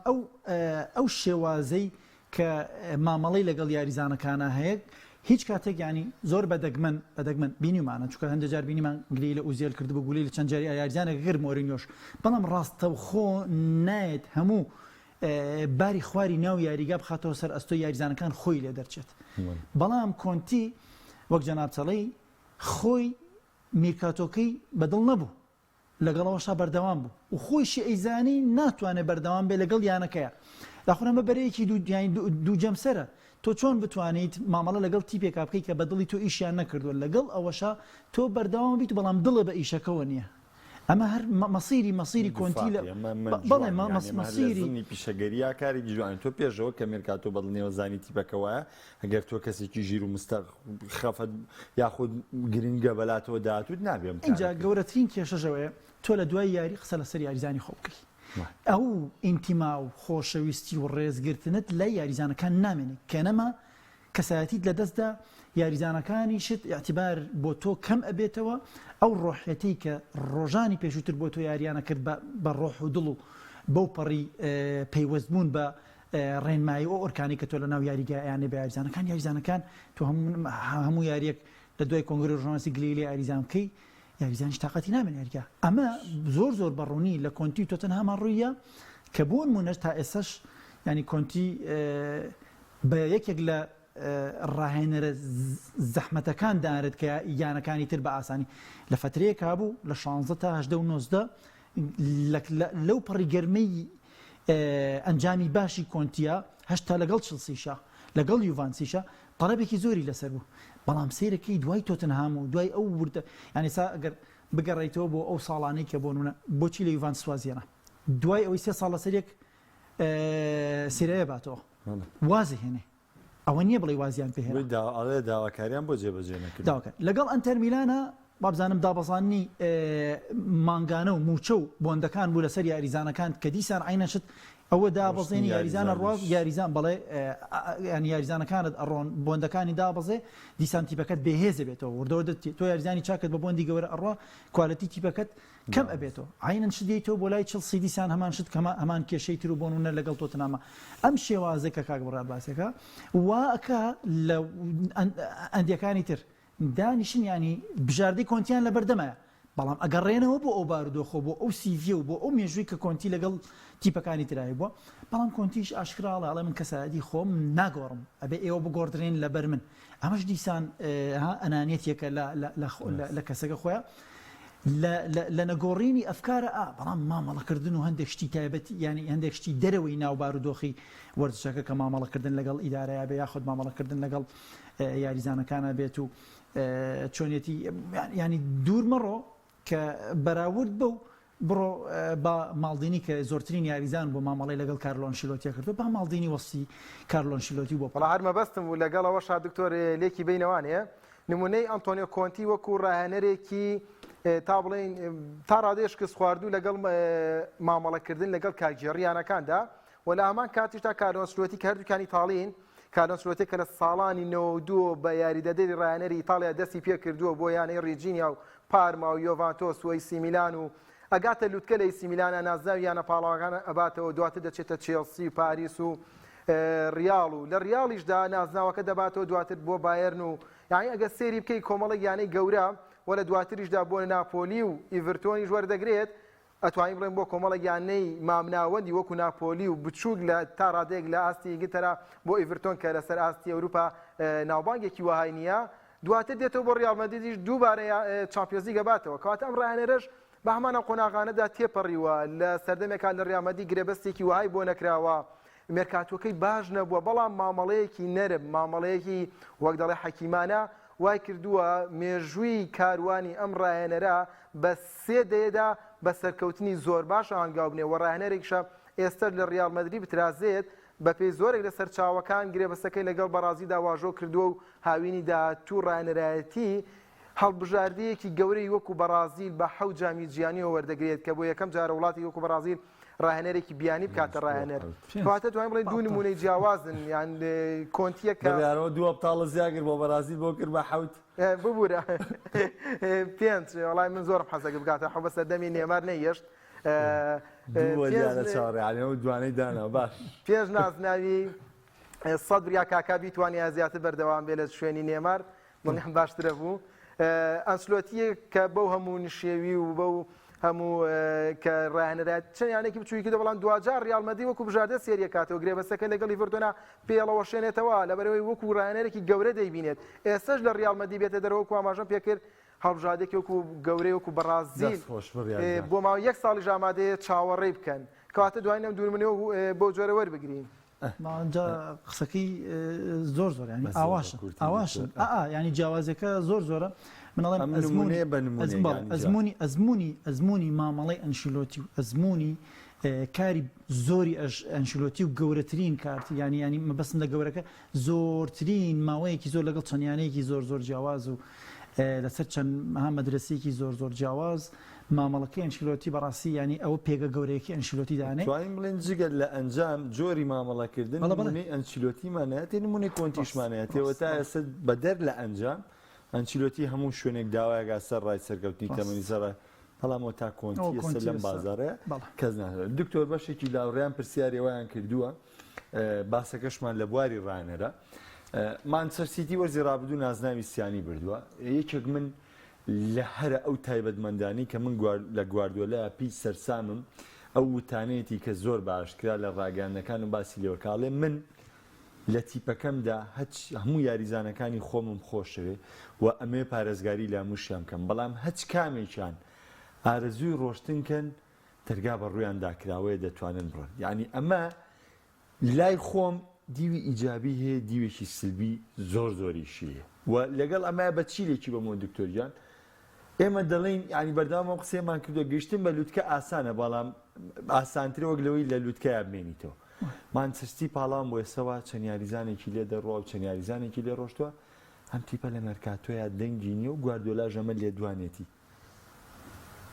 ئەو شێوازەی کە مامەڵەی لەگەڵ یاریزانەکانە هەیە هیچ کاتێک ینی زۆر بەدەگمەن بینیمانە چونکە هەندێک جار بینیمان گلەی لە ئوزێل کرد بە گولی لە چەند جاری یاریزانێک گر مۆرینیۆش بەڵام ڕاستەوخۆ نایەت هەموو باری خواری ناو یاریگا بخاتەوە سەر ئەستۆ یاریزانەکان خۆی لێ دەرچێت بەڵام کۆنتی وەک جەناب چەڵەی خۆی میرکاتۆکەی بەدڵ نەبوو لەگەڵەوەشا بەردەوام بوو و خۆیشی ئەیزانی ناتوانێت بەردەوام بێ لەگەڵ یانەکەیە داخۆنەمە بەرەیەکی دوو جەمسەرە تۆ چۆن بتوانیت مامەڵە لەگەڵ تیپێکا بکەیت کە بەدڵی تۆ ئیشیان نەکردووە لەگەڵ ئەوەشا تۆ بەردەوام بیت بەڵام دڵە بە ئیشەکەەوە نییە ئەمە هەر مەسیری کۆنتی لە بەڵێ مەسیری پیشەگەریە کاری جوان تۆ پێشەوە کە مێرکاتۆ بەڵنێوە زانی تیپەکەوەیە ئەگەر تۆ کەسێکی ژیر و مستەق خەفەت یاخود گرنگە بەلاتەوە داهاتوت نابێم اینجا گەورەترین کێشەژەوەیە تۆ لە دوای یاری قسە لەسەر یاریزانی خۆ بکەی ئەو ئینتیما و خۆشەویستی و ڕێزگرتنت لە یاریزانەکان نامێنێت کەنەما کەسایەتیت لە دەستدا یاریزانەکانی شت اعتیبار بۆ تۆ کەم ئەبێتەوە ئەو ڕۆحەتی کە ڕۆژانی پێشووتر بۆ تۆ یاریانە کرد بە ڕۆح و دڵ و بەو پەڕی پەیوەستبوون بە ڕێنمایی ئەو ئۆرکانی کە تۆ لە ناو یاریگایانێ بە یاریزانەکان تۆ هەموو یاریەک لە دوای کۆنگرە ژۆرنالیستی گلەیلی یاریزان بکەی یاریزانش تااقەتی نامێن یاریگا ئەمە زۆر بەڕوونی لە کۆنتی تۆتەنهامان ڕوویە کە بۆ نمونەش تا ئێستاش ینی کۆنتی بە یەکێک لە ڕاهێنەرە زەحمەتەکان دانرێت کە یانەکانی تر بە ئاسانی لە فترەیەک هابوو لە 16 تا 19 لەو پەڕی گەرمەی ئەنجامی باشی کۆنتیە هەشتا لەگەڵ چلسیشە لەگەڵ یوڤانسیشە تەڵەبێکی زۆری لەسەر بوو بەڵام سیرەکەی دوای تۆتنهام و دوای ئەو وردە یعنی سا ئەگەر بگەڕێیتەوە بۆ ئەو ساڵانەی کە بۆ نمونە بۆچی لە یوڤان سوازیێنە دوای ئەوەی 3 ساڵ لەسەرێک سیرەیە باتەوە وازی هێنێ ئەوە نییە بڵێ وازیان پێهێنا داواکاریان بۆ جێبەجێ نەکرد لەگەڵ ئەنتەر میلانە وابزانم دابەزاننی مانگانە و موچە و بۆندەکان بوو لەسەر یاریزانەکان کە دیسان عینەشت ئەوە دابەزێنی یاریزانە ڕواز یاریزان بڵێ یاریزانەکانت ئەڕۆن بۆندەکانی دابەزێ دیسان تیپەکەت بێهێزە بێتەوە وردەوە تۆ یاریزانی چاکت بە بۆندی گەورە ئەڕوا کوالەتی تیپەکەت کەم ئەبێتەوە عینەن شدیتەوە بۆ لای چڵسی دیسان هەمان شت کەمە هەمان کێشەی تر و بۆنونە لەگەڵ تۆتنامە ئەم شێوازە کە کاک بڕات باسەکە واکە لە ئەندیەکانی تر دانیشن ینی بژاردەی کۆنتیان لە بەردەمایە بەڵام ئەگەڕێنەوە بۆ ئەو بارودۆخۆ بۆ ئەو سیڤە و بۆ ئەو مێژووی کە کۆنتی لەگەڵ تیپەکانی ترایی بووە بەڵام کۆنتیش ئاشکراڵە ئەڵێ من کەسایەتی خۆم ناگۆڕم ئەبێ ئێوە بگۆڕدرێن لەبەر من ئەمەش دیسان ئەنانێتیەکە لە کەسەکە خۆیان لە نەگۆڕینی ئەفکارە بەڵام مامەڵەکردن و هەندێک شتی تایبەتی ینی هەندێک شتی دەرەوەی ناو بارودۆخی وەرزشەکە کە مامەڵەکردن لەگەڵ ئیدارەیە بێ یاخود مامەڵەکردن لەگەڵ یاریزانەکانە بێت و چۆنیەتی ینی دوور مەڕۆ کە بەراورد بە و بڕۆ بە ماڵدینی کە زۆرترین یاریزان بۆ مامەڵی لەگەڵ کارلۆ ئەنشیلۆتی کردو بە ماڵدینی وەستی کارلۆ ئەنشیلۆتی بۆ بەڵام هەر مەبەستم و لەگەڵەوە شاد دکتۆر لێکی بینەوانەیە نمونەی ئەنتۆنیۆ کۆنتی وەکو ڕاهێنەرێکی تا بڵێن تا ڕادێش کەس خواردوو لەگەڵ مامەڵەکردن لەگەڵ کاکژێڕیانەکاندا و لە هەمان کاتیش تا کارلۆ ئەنشیلۆتی کە هەردووکانی ئیتاڵین کارلۆ ئەنشیلۆتی کە لە ساڵانی 92 بە یاریدەدەری ڕاهێنەری ئیتاڵیا دەستی پێ کردووە بۆ یانەی ڕیجینیا و پارما و یۆڤانتۆس و ئەیسی میلان و ئەگاتە لوتکە لە ئەیسی میلانە نازاوی یانە پاڵاوەکانە ئەباتەوە دواتر دەچێتە چێلسی و پاریس و ریاڵ و لە ریاڵیشدا نازناوەکە دەباتەوە دواتر بۆ بایەرن و یعنی ئەگە سێری بکەی کۆمەڵی یانەی گەورە و لە دواتریشدا بۆ ناپۆلی و ئیڤرتۆنیش وەردەگرێت ئەتوانین بڵێن بۆ کۆمەڵی یانەی مامناوەندی وەکو ناپۆلی و بچووک لە تا ڕادێک لە ئاستی گتەرە بۆ ئیڤرتۆن کە لەسەر ئاستی ئەوروپا ناوبانگێکی وهای نییە دواتر دێتەوە بۆ ڕیاڵ مەدریدیش دووبارە چامپیۆنز لیگ باتەوە کەواتە ئەم ڕاهێنەرەش بە هەمانە قۆناغانەدا تێپەڕیوە لە سەردەمێکان لە ڕیاڵ مەدرید گرێبەستێکی وهای بۆ نەکراوە مێرکاتۆکەی باش نەبووە بەڵام مامەڵەیەکی نەرم مامەڵەیەکی وەک دەڵێ حەکیمانە وای کردووە مێژووی کاروانی ئەم ڕاهێنەرە بە 3 دەیەدا بە سەرکەوتنی زۆر باش ئاهەنگاو بنێ و ڕاهێنەرێکیشە ئێستا لە ڕیاڵ مەدرید بترازێت بە پێی زۆرێک لە سەرچاوەکان گرێبەستەکەی لەگەڵ بەرازیلدا واژۆ کردووە و هاوینی داهاتوو ڕاهێنەرایەتی هەڵبژاردەیەکی گەورەی وەکو بەرازیل بە 7 جامی جیهانیەوە وەردەگرێت کە بۆ یەکەم جارە وڵاتی وەکو بەرازیل ڕاهێنەرێکی بیانی بکاتە ڕاهێنەر کەواتە دوای بڵێن دوو نمونەی جیاوازن یان کۆنتیەکە دوو هەفتاڵە زیاگر بۆ بەرازیل بۆ کرد بە 7 ببوورە 5 وڵای من زۆرم حەزەکە بکاتە حەبە سەردەمی نێمار نەیەشت دوانەی دانەوە باش پێش نازناوی 100 بریا کاکا بیتوانیا زیاتر بەردەوام بێ لە شوێنی نێمار دڵنیام باشترە بوو ئەنسلۆتیە کە بەو هەموو نشێوی و بەو هەموو کە ڕاهێنەرایەت چەندیانێکی بچوویکە بەڵام دوجار ڕیاڵ مەدرید وەکو بژاردە سێریە کاتەوە گرێبەستەکە لەگەڵ ئیڤرتۆنا پێڵەوە شێنێتەوە لەبەرەوەی وەکو ڕاهێنەرێکی گەورە دەیبینێت ئێستاش لە ڕیاڵ مەدرید بێتە دەرەوە وەکو ئاماژەم پێکرد هەڵبژاردێکی وەکو گەورەی وەکو بەرازیل بۆ ماوەی 1 ساڵی ئامادەیە چاوەڕێی بکەن کەواتە دوای نەم دوورمنەوە بۆ جۆرە وەربگرین جا قسەکەی زۆر زۆر ینی ئاواشن ینی جیاوازەکە زۆر زۆرە منەڵێم ئەزمموی مامەڵی ئەنشیلۆتی و ئەزمموی کاری زۆری ئەنشیلۆتی و گەورەترین کارتی ینی مەبەستم لە گەورەکە زۆرترین ماوەیەکی زۆر لەگەڵ چەندیانەیەکی زۆر زۆر جیاواز و لەسەر چەند مەدرسەیەکی زۆر زۆر جیاواز مامەڵەکەی ئەنشیلۆتی بەڕاستی ینی ئەوە پێگە گەورەیەکی ئەنشیلۆتی دانێ توانین بڵێن جگەر لە ئەنجام جۆری مامەڵەکردن نمونەی ئەنشیلۆتیمانەیە نمونەی کۆنتیشمانەیە تا ئێستا بەدەر لە ئەنجام ئەنچیلۆتی هەموو شوێنێک داوایگا سەر ڕای سەرکەوتنی تەمەنی سەرە هەڵامەوە تا کۆنتی ئێستا لەم بازارەیە کەس ناهێت دکتۆر بەشێکی لاوڕیان پرسیاری وایان کردووە باسەکەشمان لە بواری ڕانەرە مانچەستەر سیتی وەرزی ڕابردوو نازناوی سیانی بردووە یەکێک من لە هەرە ئەو تایبەتمەندانی کە من لە گواردیۆلا پێی سەرسامم ئەو وتانەیەتی کە زۆر باشکرا لە ڕاگەاندنەکان و باسی لێوەکاڵێ من لە تیپەکەمدا هەموو یاریزانەکانی خۆمم خۆشەوێ و ئەمێ پارێزگاری لە هەمووشیان بکەم بەڵام هەچ کامێکیان ئارەزووی ڕۆشتنکەن تەرگا بە ڕوویان داکراوەیە دەتوانن بڕۆن یعنی ئەمە لای خۆم دیوی ئیجابی هەیە دیوێکی سلبی زۆر زۆریشیە و لەگەڵ ئەمە بە چیلێکی بەمەوە دکتۆریان ئێمە دەڵێن ینی بەرداوامەوە قسەیەمان کردووە گەشتن بە لووتکە ئاسانە بەڵام ئاسانترە وەک لەوەی لە لووتکەیان بمێنیتەوە مانچستی پاڵام بۆ ئێسەوە چەند یاریزانێکی لێ دەڕۆ و چەند یاریزانێکی لێ ڕۆشتووە ئەم تیپە لە مەرکاتۆیە دەنگی نییە و گواردیۆلا ژەمە لێ دوانێتی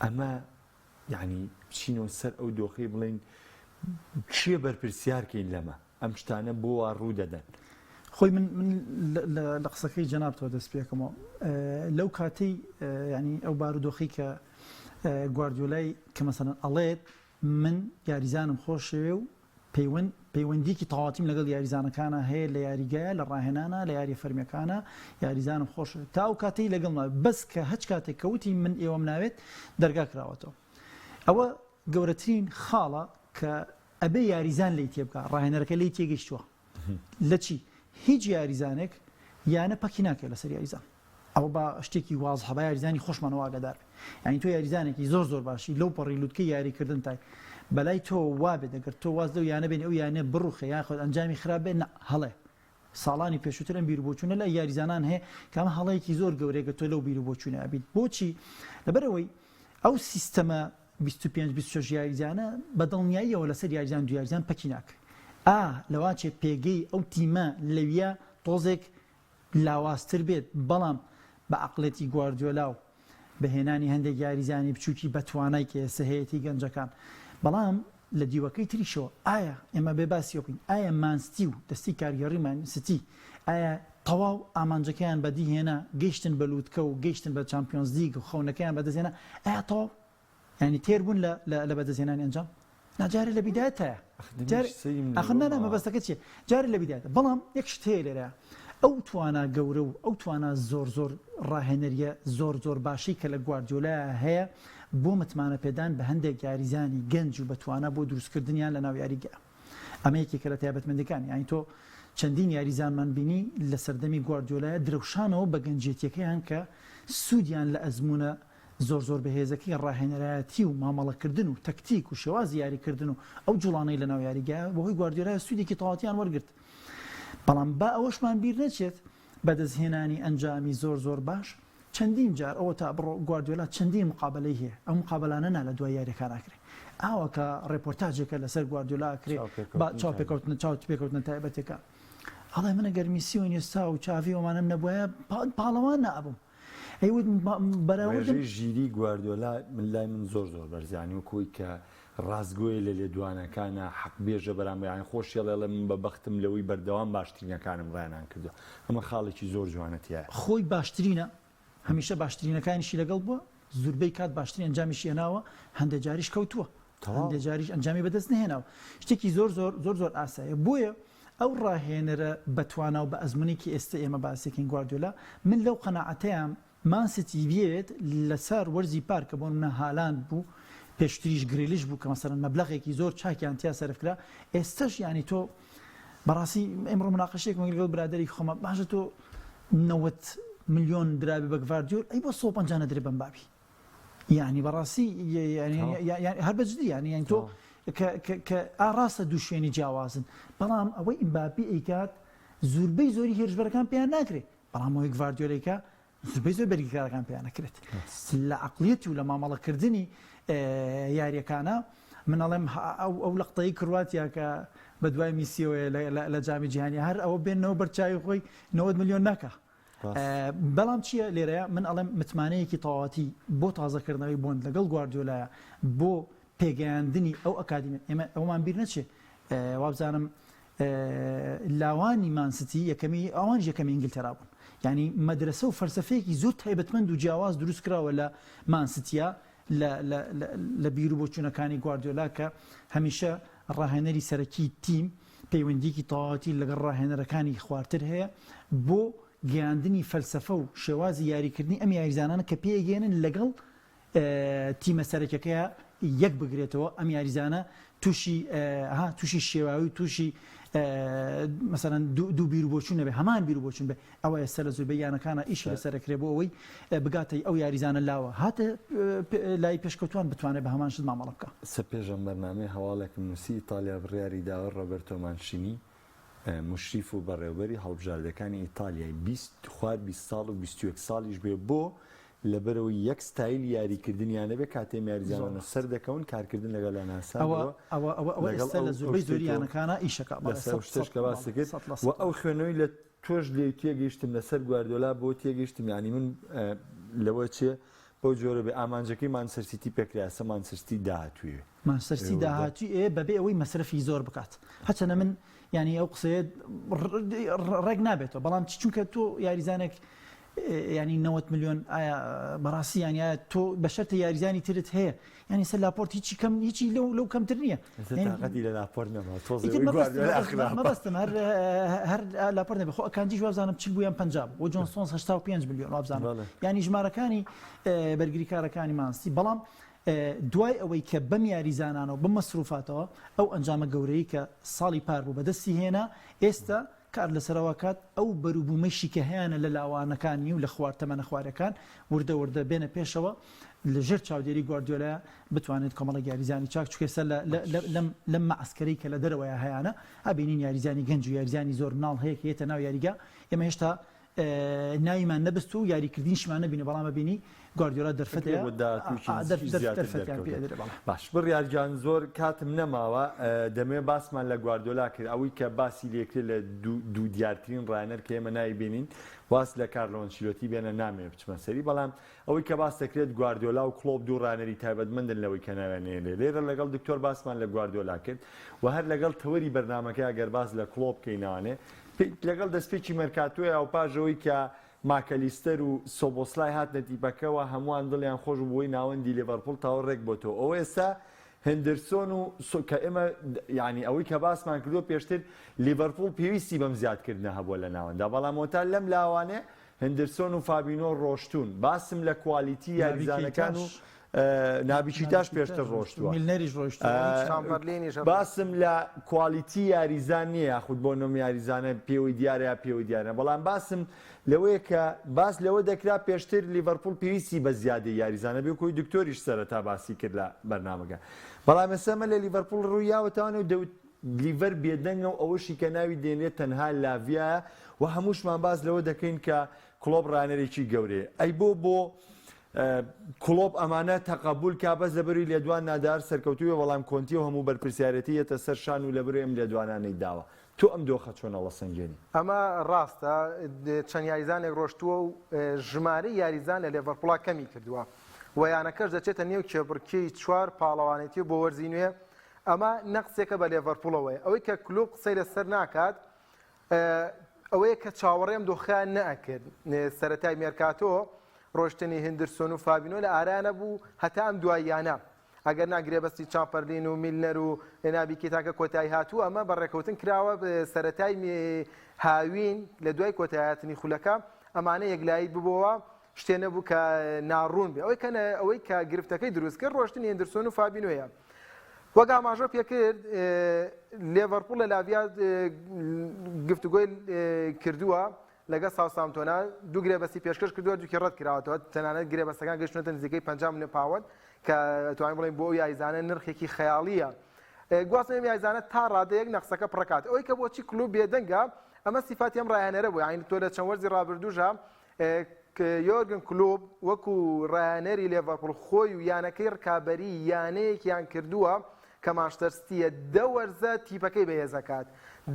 ئەمە یعنی بچینەوە سەر ئەو دۆخەی بڵێن چیە بەرپرسیارکەین لەمە ئەم شتانە بۆ وا ڕوو دەدەن خۆی من لە قسەکەی جەنابتەوە دەست پێکەمەوە لەو کاتەی ینی ئەو بارودۆخی کە گواردیۆلای کە مەسەڵەن ئەڵێت من یاریزانم خۆشەوێ و پەیوەندیکی تەواوەتیم لەگەڵ یاریزانەکانە هەیە لە یاریگایە لە ڕاهێنانە لە یاری فەرمیەکانە یاریزانم خۆش تا ئەو کاتەی لەگەڵ بەس کە هەچ کاتێک کەوتی من ئێوەم ناوێت دەرگا کراوەتەوە ئەوە گەورەترین خاڵە کە ئەبێ یاریزان لی تێ بکە ڕاهێنەرەکە لی تێگەیشتووە لە چی هیچ یاریزانێک یانە پەکی ناکرێت لەسەر یاریزان ئەوە بە شتێکی واز هەبا یاریزانی خۆشمانەوە ئاگادار یعنی تۆ یاریزانێکی زۆر زۆر باشی لەو پەڕی لووتکە یاریکردن تای بەلای تۆ وابێت دەگەر تۆ واز لەو یانە بێن ئەو یانە بڕوخە یاخۆت ئەنجامی خراپ بێن هەڵێ ساڵانی پێشووتر ئەم بیربۆچوونە لە یاریزانان هەیە کەمە هەڵەیەکی زۆر گەورەیە تۆ لەو بیربۆچوونە ئەبیت بۆچی لەبەرەوەی ئەو سیستەمە 25-26 یاریزانە بەدڵنیاییەوە لەسەر یاریزان دو یاریزان پەکی ناکرێت لەواچێ پێگەی ئەو تیمە لەویە تۆزێک لاوازتر بێت بەڵام بە عەقڵێتی گواردیۆلا و بەهێنانی هەندێک یاریزانی بچووکی بەتوانای کە ئێستا هەیەی گەنجەکان بەڵام لە دیوەکەی تریشەوە ئایا ئێمە بێ باسی بکەین ئایا مانستی و دەستی کارگەڕیمان ستی ئایا تەواو ئامانجەکەیان بەدیهێنا گەیشتن بە لووتکە و گەیشتن بە چامپیۆنز لیگ و خەونەکەیان بەدەستێنا ئایا تەواو ینی تێربوون لە بەدەستێنانی ئەنجام ناجارە لە بیدایەتە ئەخنا مەبەستەکە چیە جارە لە بیدایەتە بەڵام یەک شت هەیە لێرە ئەو توانە گەورە و ئەو توانە زۆر زۆر ڕاهێنەریە زۆر زۆر باشی کە لە گواردیۆلا هەیە بۆ متمانە پێدان بە هەندێک یاریزانی گەنج و بەتوانە بۆ دروستکردنیان لە ناو یاریگە ئەمە یەکێکە لە تایبەتمەندەکان یانی تۆ چەندین یاریزانمان بینی لە سەردەمی گواردیۆلایە درەوشانەوە بە گەنجێتیەکەیان کە سوودیان لە ئەزمونە زۆر زۆر بەهێزەکەی ڕاهێنەرایەتی و مامەڵەکردن و تەکتیک و شێوازی یاریکردن و ئەو جوڵانەی لە ناو یاریگە بەهۆی گواردیۆلای سوودێکی تەواوەتیان وەرگرت بەڵام با ئەوەشمان بیر نەچێت بەدەستهێنانی ئەنجامی زۆر زۆر باش چەندین جار ئەوە تا بڕۆ گواردیۆلا چەندین مقابلەی هەیە ئەو مقابلانە لە دوای یاریەکان ناکرێت ئاوە کە ڕێپۆرتاژێکە لەسەر گواردیۆلا کرێت چاو پێکەوتنە تایبەتێکە هەڵێ منە گەرمی سیوەن ئێستا و چاوی ئەومانم نەبووە پاڵەوان نابووم ئەیوت بەراوردی ژیری گواردیۆلا من لای من زۆر زۆر بەرزانی و کۆی کە ڕازگۆی لە لێدوانەکانە حەقبێژە بەرامبەیان خۆشیێڵێ من بە بەختم لەوەی بەردەوام باشترینەکانم ڕایان کردو ئەمە خاڵێکی زۆر جوانەتیە خۆی باشترینە هەمیشە باشترینەکانیشی لەگەڵ بووە زوربەی کات باشترین ئەنجامیشی هێناوە هەندێک جاریش کەوتووە هەندێک جاریش ئەنجامی بەدەست نهێناوە شتێکی زۆر زۆر زۆر زۆر ئاسایە بۆیە ئەو ڕاهێنەرە بەتوانە و بە ئەزمونێکی ئێستا ئێمە باسێکین گواردیۆلا من لەو قەناعەتەیەم مانسیتی بێت لەسەر وەرزی پارکە بۆ منە هالاند بوو پێشتریش گرێلیش بوو کە مەسەڵەن مەبلەغێکی زۆر چاکیان تیا سەرفکرا ئێستاش ینی تۆ بەڕاستی ئەمڕۆ مناقەشەیەک لەگەڵ برادەری خۆمە باشە تۆ 90 ملیۆن درابی بە گواردیۆل ئەی بۆ 150 درێ بەم بابی یعنی بەڕاستی هەر بەجددی یعنی تۆ کە ئاڕاستە دوو شوێنی جیاوازن بەڵام ئەوەی ئیمباپی ئەیکات زۆربەی زۆری هێرشبەرەکان پێیان ناکرێت بەڵام ئەوەی گواردیۆلەیکە زۆربەی زۆر بەرگریکارەکان پێیان نەکرێت لە عەقڵیەتی و لە مامەڵەکردنی یاریەکانە من ئەڵێم ئەو لەقطەی کرواتیا کە بە دوای میسیەوەیە لە جامی جیهانی هەر ئەوە بێنەوە بەرچاوی خۆی 90 ملیۆن ناکە بەڵام چییە لێرەیە من ئەڵێم متمانەیەکی تەواوەتی بۆ تازەکردنەوەی بۆند لەگەڵ گواردیۆلایە بۆ پێگەیاندنی ئەو ئەکادمی ئێمە ئەومان بیر نەچێ وابزانم لاوانی مانسیتی یەکەمی ئەوان یەکەمی ئینگلتەرا بوون یعنی مەدرسە و فەلسەفەیەکی زۆر تایبەتمەند و جیاواز دروست کراوە لە مانسیتیا لە بیر و بۆچوونەکانی گواردیۆلا کە هەمیشە ڕاهێنەری سەرەکی تیم پەیوەندیکی تەواوەتی لەگەڵ ڕاهێنەرەکانی خواردتر هەیە بۆ گەیاندنی فەلسەفە و شێوازی یاریکردنی ئەم یاریزانانە کە پێگەێنن لەگەڵ تیمە سەرەکیەکەیە یەک بگرێتەوە ئەم یاریزانە تووشی شێواوی تووشی مثلا دوو بیر و بۆچوون نەبێ هەمان بیر و بۆچوون بێ ئەوە ئێستا لە زۆربەی یانەکانە ئیشی لەسەرەکرێ بۆ ئەوەی بگاتە ئەو یاریزانە لاوە هاتە لای پێشکەوتوان بتوانێت بە هەمان شت مامەڵە بکە سە پێشەم بەرنامەی هەواڵێکم نووسی ئیتالیا بڕیاری داوە ڕۆبێرتۆ مانشینی مشریف و بەڕێوەبەری هەڵبژاردەکانی ئیتالیای 20 ساڵ و 21 ساڵیش بێ بۆ لەبەرەوەی یەک ستایل یاریکردنیانە بێ کاتێ یاریزانە سەر دەکەون کارکردن لەگەڵ لە ناساەوە ئێستا لە زۆربەی زۆریانەکانە ئیشەکە شتێشکە باسەکرد و ئەو خوێنەوەی لە تۆش لێ تێگەیشتم لەسەر گواردیۆلا بۆ تێگەیشتم ینی من لەوە چێ بەو جۆرە بێ ئامانجەکەی مانچستەر سیتی پێکراسە مانچستەر سیتی داهاتوویە مانچستەر سیتی داهاتووی بەبێ ئەوەی مەسرفی زۆر بکات هەچەنە من ینی ئەو قسەیە ڕێک نابێتەوە بەڵام چونکە تۆ یاریزانێک ینی 90 ملیۆن ئایا بەڕاستی یانە تۆ بە شەرتە یاریزانی ترت هەیە ینی سەر لاپۆرت هیچی لەو کەمتر نییە لە لاپۆرت مەبەستم هەر لاپۆرت نەبێ خۆ ئەکانجی وابزانم چ بوویان پەنجاب و جۆنسۆنس 85 ملیۆن وابزانم ینی ژمارەکانی بەرگریکارەکانی مانستی بەڵام دوای ئەوەی کە بەم یاریزانانەوە بە مەسروفاتەوە ئەو ئەنجامە گەورەی کە ساڵی پار بوو بەدەستی هێنا ئێستا کار لەسەرەوە کات ئەو بەروبوومەشی کە هەیەە لە لاوانەکانی و لە خواردتەمەنە خوارەکان وردە بێنە پێشەوە لەژێر چاودێری گواردیۆلا بتوانێت کۆمەڵە یاریزانی چاک چکێسە لەم مەعسکەرەی کە لە دەرەوەیە هەیەە ئابینین یاریزانی گەنج و یاریزانی زۆر مناڵ هەیە کە هێتە ناو یاریگا ئێمە هێشتا ناویمان نەبست و یاریکردنیشمان نەبینە بەڵام بینی گواردیۆلا دەرفەتەیە باش بڕیارجان زۆر کاتم نەماوە دەمێ باسمان لە گواردیۆلا کرد ئەوەی کە باسی لێکرد لە دوو دیارترین ڕایەنەر کە ئێمە نایبینین واس لە کارلۆ ئەنچیلۆتی بێنە نامێ بچمە سەری بەڵام ئەوەی کە باس دەکرێت گواردیۆلا و کلۆب دوو ڕانەری تایبەتمەندن لەوەی کە ناوێنێ لێرە لەگەڵ دکتۆر باسمان لە گواردیۆلا کرد و هەر لەگەڵ تەوەری بەرنامەکە ئەگەر باس لە کلۆب کەینانێ لەگەڵ دەستپێکی مەرکاتۆیە ئەو پاژەوەی کە ماکەلیستەر و سۆبۆسلای هاتنە تیپەکەەوە هەمووان دڵیان خۆش بۆی ناوەندی لێڤەرپوڵ تاوە ڕێک بۆتەوە ئەوە ئێستا هەندرسۆن و کە ئێمە ینی ئەوەی کە باسمان کردو پێشتر لیڤەرپوڵ پێویستی بەم زیادکردنە هەبووە لە ناوەندا بەڵام ئۆتا لەم لاوانێ هەندرسۆن و فابینۆ ڕۆشتون باسم لە کوالیتی یاریزانەکان و نابیچیتاش پێشتر ڕۆشتووە باسم لە کوالیتی یاریزان نییە یاخود بۆ نۆم یاریزانە پێوەی دیارە پێوەی دیارە بەڵام باسم لەوەیە کە باس لەوە دەکرا پێشتر لیڤەرپوڵ پێویستی بە زیادی یاریزانە بێ کۆی دکتۆریش سەرەتا باسی کرد لە بەرنامەکە بەڵام ئێستا لە لیڤەرپوڵ ڕوویاوەتەوانە و لیڤەر بێدەنگە و ئەوەشی کە ناوی دێنێت تەنها لاڤیایە و هەمووشمان باز لەوە دەکەین کە کلۆب ڕانەرێکی گەورەیە ئەی بۆ کلۆب ئەمانە تەقەبول کا بەس لەبەری لێدوان نادار سەرکەوتووە بەڵام کۆنتی و هەموو بەرپرسیارەتی ێتە سەر شان و لەبەر ئەم لێدوانانەی داوە تۆ ئەم دۆخە چۆنەوە سنجێنی ئەمە ڕاستە چەند یاریزانێک ڕۆشتووە و ژمارەی یاریزان لە لێڤەرپوڵا کەمی کردووە و یانەکەش دەچێتە نێو کێبڕکەی 4 پاڵەوانێتی بۆ وەرزی نوێ ئەمە نەقسێکە بە لێڤەرپوڵەوەی ئەوەی کە کلۆب قسەی لەسەر ناکات ئەوەیە کە چاوەڕێم دۆخیان نەئەکرد سەرەتای مێرکاتۆ ڕۆشتنی هندرسۆن و فابینۆ لە ئارانە بوو هەتا ئەم دواییانە ئەگەر ناگرێ بەستی چاپەرلین و میلنەر و نابیکی تاکە کۆتایی هاتوو ئەمە بەڕێکەوتن کراوە سەرەتای هاوین لە دوای کۆتاییاتنی خولەکە ئەمانە یەکلایی ببەوە شتێ نەبوو کە ناڕوون بێ ئەوەی کە گرفتەکەی دروست کرد ڕۆشتنی هندرسۆن و فابینۆیە وەک ئاماژە پێکرد لێڤەرپوڵ لە لاڤیا گفتوگۆی کردووە لەگە ساوسامتۆنا دوو گرێبەستی پێشکەش کردووە دووکی ڕەت کراوەتەوە تەنانەت گرێبەستەکان گەشتونەتە نزیکەی 50 ملیۆن پاوەند کە توانین بڵێن بۆ ئەو یاریزانە نرخێکی خەیاڵیە گواستنی میایزانە تا ڕادەیەک نەخسەکە پڕکات ئەوەی کە بۆچی کلوب بێدەنگە ئەمە سیفاتی ئەم ڕایانەرە بوو یعنی تۆ لە چەند وەرزی ڕابردووژە یۆرگن کلوب وەکو ڕایانەری لێڤەرپوڵ خۆی و یانەکەی ڕکابەری یانەیەکیان کردووە کە مانچستەر سیتیە دە وەرزە تیپەکەی بەهێزەکات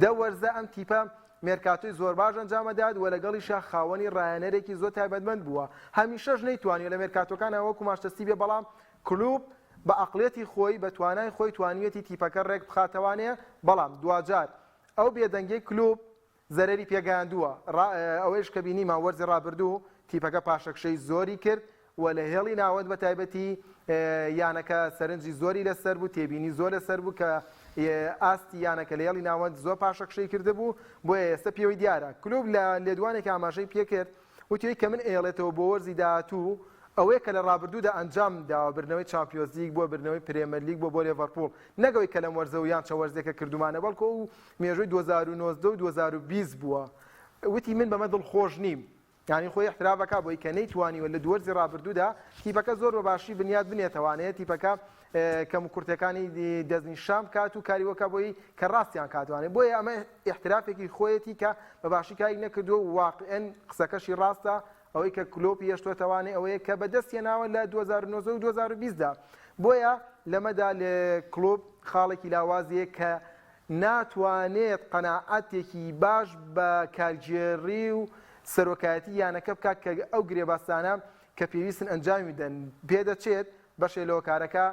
دە وەرزە ئەم تیپە مێرکاتۆی زۆر باش ئەنجامەدات و لەگەڵیشە خاوەنی ڕایانەرێکی زۆر تایبەتمەند بووە هەمیشەش نەیتوانێت لە مێرکاتۆکانە وەکو مانچستەر سیتی بێ بەڵام کلوب بە عقلێتی خۆی بە توانای خۆی توانیوێتی تیپەکە ڕێک بخاتەوانێ بەڵام دوجار ئەو بێدەنگەی کلوب زەرری پێگەیاندووە ئەوەیش کە بینیمان وەرزی ڕابردوو تیپەکە پاشەکشەی زۆری کرد و لە هێڵی ناوەند بە تایبەتی یانەکە سەرنجی زۆری لەسەر بوو تێبینی زۆر لەسەر بوو کە ئاستی یانەکە لە هێڵی ناوەند زۆر پاشەکشەی کردبوو بۆیە ئێستا پێوەی دیارە کلوب لە لێدوانێکی ئاماژەی پێکرد وتیوەی کە من ئێڵێتەوە بۆ وەرزی داهاتوو ئەوەیە کە لە ڕابردوودا ئەنجام داوە برنەوەی چامپیۆنز لیگ بۆ برنەوەی پرێمەر لیگ بۆ لێڤەرپوڵ نەگەوەی کە لەم وەرزە و یان چە وەرزێکە کردومانە بەڵکو و مێژووی 2019 و 2020 بووە وتی من بەمە دڵخۆش نیم یعنی خۆی احترافەکە بۆی کە نەیتوانیوە لە دووەرزی ڕابردوودا تیپەکە زۆر بە باشی بنیاد بنێتەوانەیە تیپەکە کەم کورتەکانی دەستنیشان بکات و کاریوەکە بۆی کە ڕاستیان کاتوانێت بۆیە ئەمە احترافێکی خۆیەتی کە بە باشی کاری نەکردو و واقعەن قسەکەشی ڕاستە ئەوەی کە کلۆپی هێشتوێتەوانێ ئەوەیە کە بەدەستیاناوە لە 2009 و 2020دا بۆیە لەمەدا لە کلۆب خاڵێکی لاوازیە کە ناتوانێت قەناعەتێکی باش بە کارگێڕی و سەرۆکایەتی یانەکە بکات کە ئەو گرێباستانە کە پێویستن ئەنجامی بدەن پێدەچێت بەشێ لەوە کارەکە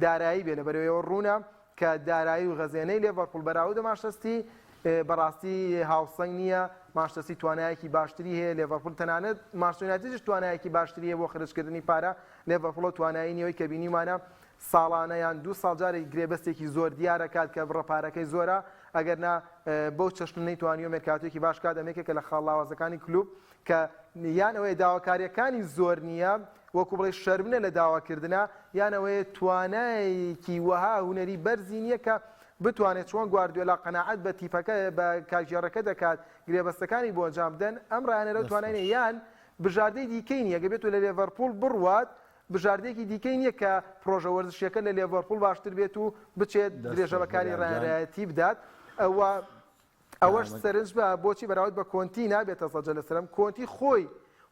دارایی بێ لە بەرەوەیەوە ڕوونە کە دارایی و غەزێنەی لێڤەرپوڵ بەراورد مانچستەر بەڕاستی هاوسەنگ نییە مانچستەر توانایەکی باشتری هەیە لێڤەرپوڵ تەنانەت مانچستەر یونایتدش توانایەکی باشتری هەیە بۆ خرجکردنی پارە لێڤەرپوڵ توانایی نیەوەی کە بینیمانە ساڵانە یان 2 ساڵ جارێک گرێبەستێکی زۆر دیارەکات کە بڕەپارەکەی زۆرە ئەگەرنا بەو چەشن نەیتوانیوە مێرکاتۆیەکی باش کات ئەمێکێکە لە خاڵاوازەکانی کلوب کە یان ئەوەیە داواکاریەکانی زۆر نییە وەکو بڵێ شەرمنە لە داواکردنە یان ئەوەیە توانایەکی وەها هونەری بەرزی نییە کە بتوانێت چۆن گواردیۆلا قەناعەت بە تیپەکە بە کاژێڕەکە دەکات گرێبەستەکانی بۆ ئەنجام بدەن ئەم ڕایانەرە توانای یان بژاردەی دیکەی نییە گە بێت و لە لێڤەرپوڵ بڕوات بژاردەیەکی دیکەی نییە کە پرۆژە وەرزشیەکە لە لێڤەرپوڵ باشتر بێت و بچێت درێژە بەکاری ڕایانەتی بدات ئەوەش سەرنج بە بۆچی بەراورد بە کۆنتی نابێتە سەجە لەسەرم کۆنتی خۆی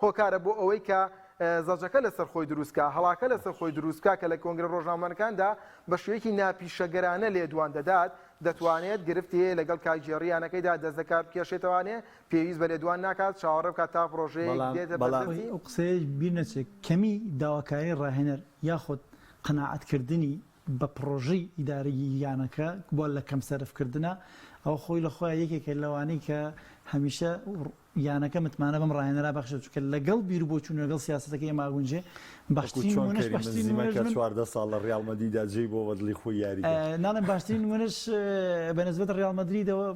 هۆکارە بۆ ئەوەی کە زەجەکە لەسەر خۆی دروستکە هەڵاکە لەسەر خۆی دروستکە کە لە کۆنگرە ڕۆژنامەکاندا بە شوەیەکی ناپیشەگەرانە لێدوان دەدات دەتوانێت گرفتی لەگەڵ کاژێڕیانەکەیدا دەستەکات کێشێتەوانێ پێویست بە لێدوان ناکات چاوەڕێ بکات تا پرۆژەیە دێتە بەدەستی ئەو قسەیە بیر نەچێت کەمی داواکاری ڕاهێنەر یاخود قەناعەتکردنی بە پرۆژەی ئیدارەییانەکە بۆ لە کەم سەرفکردنە ئەو خۆی لە خۆی یەکێکە لەوانەی کە هەمیشە یانەکە متمانە بەم ڕاهێنەرا بەخشە چونکە لەگەڵ بیر بۆچوون لەگەڵ سیاسەتەکەی ئێماگونجێ باشترین نمونەش باشترین نمونەش 14 ساڵ لە ڕیال مەدریددا جێی بۆ بەدڵی خۆی یاری ناڵێن باشترین نمونەش بەنسبەت ڕیال مەدریدەوە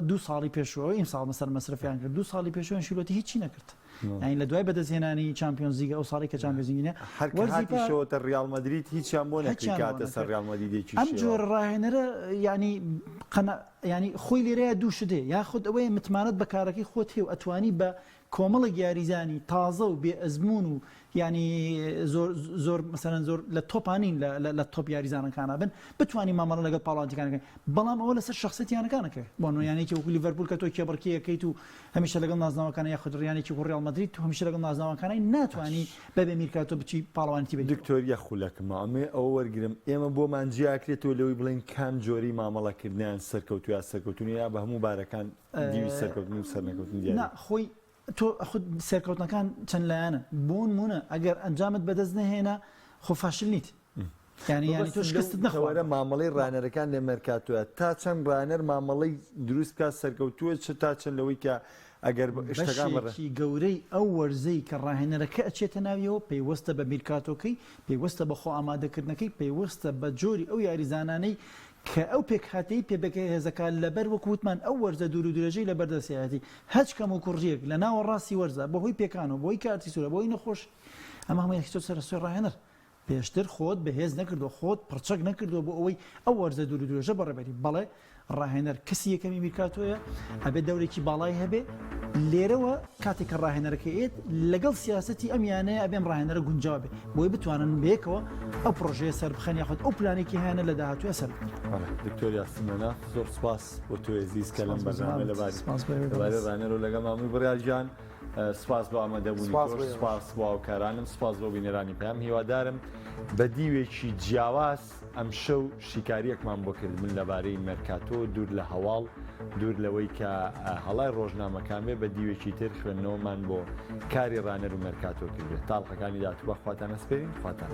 2 ساڵی پێشەوە ئیم ساڵ مەسەر مەسرفیان کرد 2 ساڵی پێشەوە ئەنشیلۆتی هیچی نەکرد یعنی لە دوای بەدەستهێنانی چامپیۆنز لیگ ئەو ساڵی کە چامپیۆنز لیگ هەرکەشەوەتە ڕیال مەدرید هیچیان بۆ نەکاتە سەر ڕیال مەدریدێکی ئەم جۆرە ڕاهێنەرە ینی خۆی لێرەیە دوو شتێ یاخود ئەوەیە متمانەت بە کارەکەی خۆت هێ و ئەتوانی بە کۆمەڵی یاریزانی تازە و بێ ئەزمون و ینی زۆر مەسەرەن زۆر لە تۆپانین لە تۆپ یاریزانەکانە بن بتوانانی مامەڵە لەگەڵ پاڵانتیەکانەکەی بەڵام ئەوە لەسەر شخصیتیانەکانەکە بۆ نوێیانێکی وەکو لیڤەرپوڵ کە تۆ کێبڕکیەکەیت و هەمیشە لەگەڵ نازناوەکانە یاخود ڕیانێکی وەکو ڕیال مەدرید تو هەمیشە لەگەڵ نازناوەکانەی ناتوانی بەبێ میرکاتۆ بچی پاڵەوانیتی بێت دکتۆریە خولەکمە ئەمێ ئەوە وەرگرم ئێمە بۆمان جیاکرێتەوە لەوەی بڵین کام جۆری مامەڵەکردنیان سەرکەوتو یا سەرکەوتونی یا بە هەموو بارەکان دیوی سەرکەوتنی و سەرنەکەوتنی دیارە خۆی تۆ خود سەرکەوتنەکان چەند لایەنە بۆ نمونە ئەگەر ئەنجامت بەدەست نەهێنا خۆ فاشل نیت ینی تۆ شکستت نەخوارە مامەڵەی ڕانەرەکان لە مەرکاتۆە تا چەند ڕانەر مامەڵەی دروست بکات سەرکەوتووە چ تا چەند لەوەی کە ئەگەر بەشێکی گەورەی ئەو وەرزەی کە ڕاهێنەرەکە ئەچێتە ناویەوە پێیوەستە بە میرکاتۆکەی پێیوەستە بە خۆ ئامادەکردنەکەی پێیوەستە بە جۆری ئەو یاریزانانەی کە ئەو پێکهاتەی پێبەکە هێزەکان لەبەر وەکووتمان ئەو وەرزە دوور و درێژەی لە بەردەسیایەتی هەچ کەم و کوڕژێک لە ناوە ڕاستی وەرزە بەهۆی پێکانەوە بۆی کارتی سوورە بۆی نەخۆش ئەمە هەموو یەکتۆ سەر سوێ ڕاهێنەر پێشتر خۆت بەهێز نەکردو خۆت پرچەک نەکردو بۆ ئەوەی ئەو وەرزە دوور و درێژە بەڕێبەری بەڵێ ڕاهێنەر کەسی یەکەمی میرکاتۆیە ئەبێ دەورێکی باڵای هەبێ لێرەوە کاتێککە ڕاهێنەرەکەیت لەگەڵ سیاستی ئەمیانەیە ئەبێم ڕاهێنەرە گونجاو بێ بۆی بتوانن بێکەوە ئەو پرۆژەیە سەر بخەن یاخود ئەو پلانێکی هەیەە لە داهاتوێ سەر دکتۆریا سیمۆنا زۆر سپاس بۆ تۆ عزیز کە لەم بەرنامە لەبارەی ڕاهێنەر و لەگەڵ مامووی بڕیارجان سپاس بۆ ئامادەبوونی تۆش سپاس بۆ هاوکارانم سپاس بۆ بینەرانی پێم هیوادارم بە دیوێکی جیاواز ئەم شەو شیکاریەکمان بۆ کرد من لەبارەی مەرکاتۆ دوور لە هەواڵ دوور لەوەی کە هەڵای ڕۆژنامەکان بێ بە دیوێکی تر خوێندنەوەمان بۆ کاری ڕانەر و مەرکاتۆ کردێت تاڵقەکانی داتووە خواتان ئەسپێرین خواتان.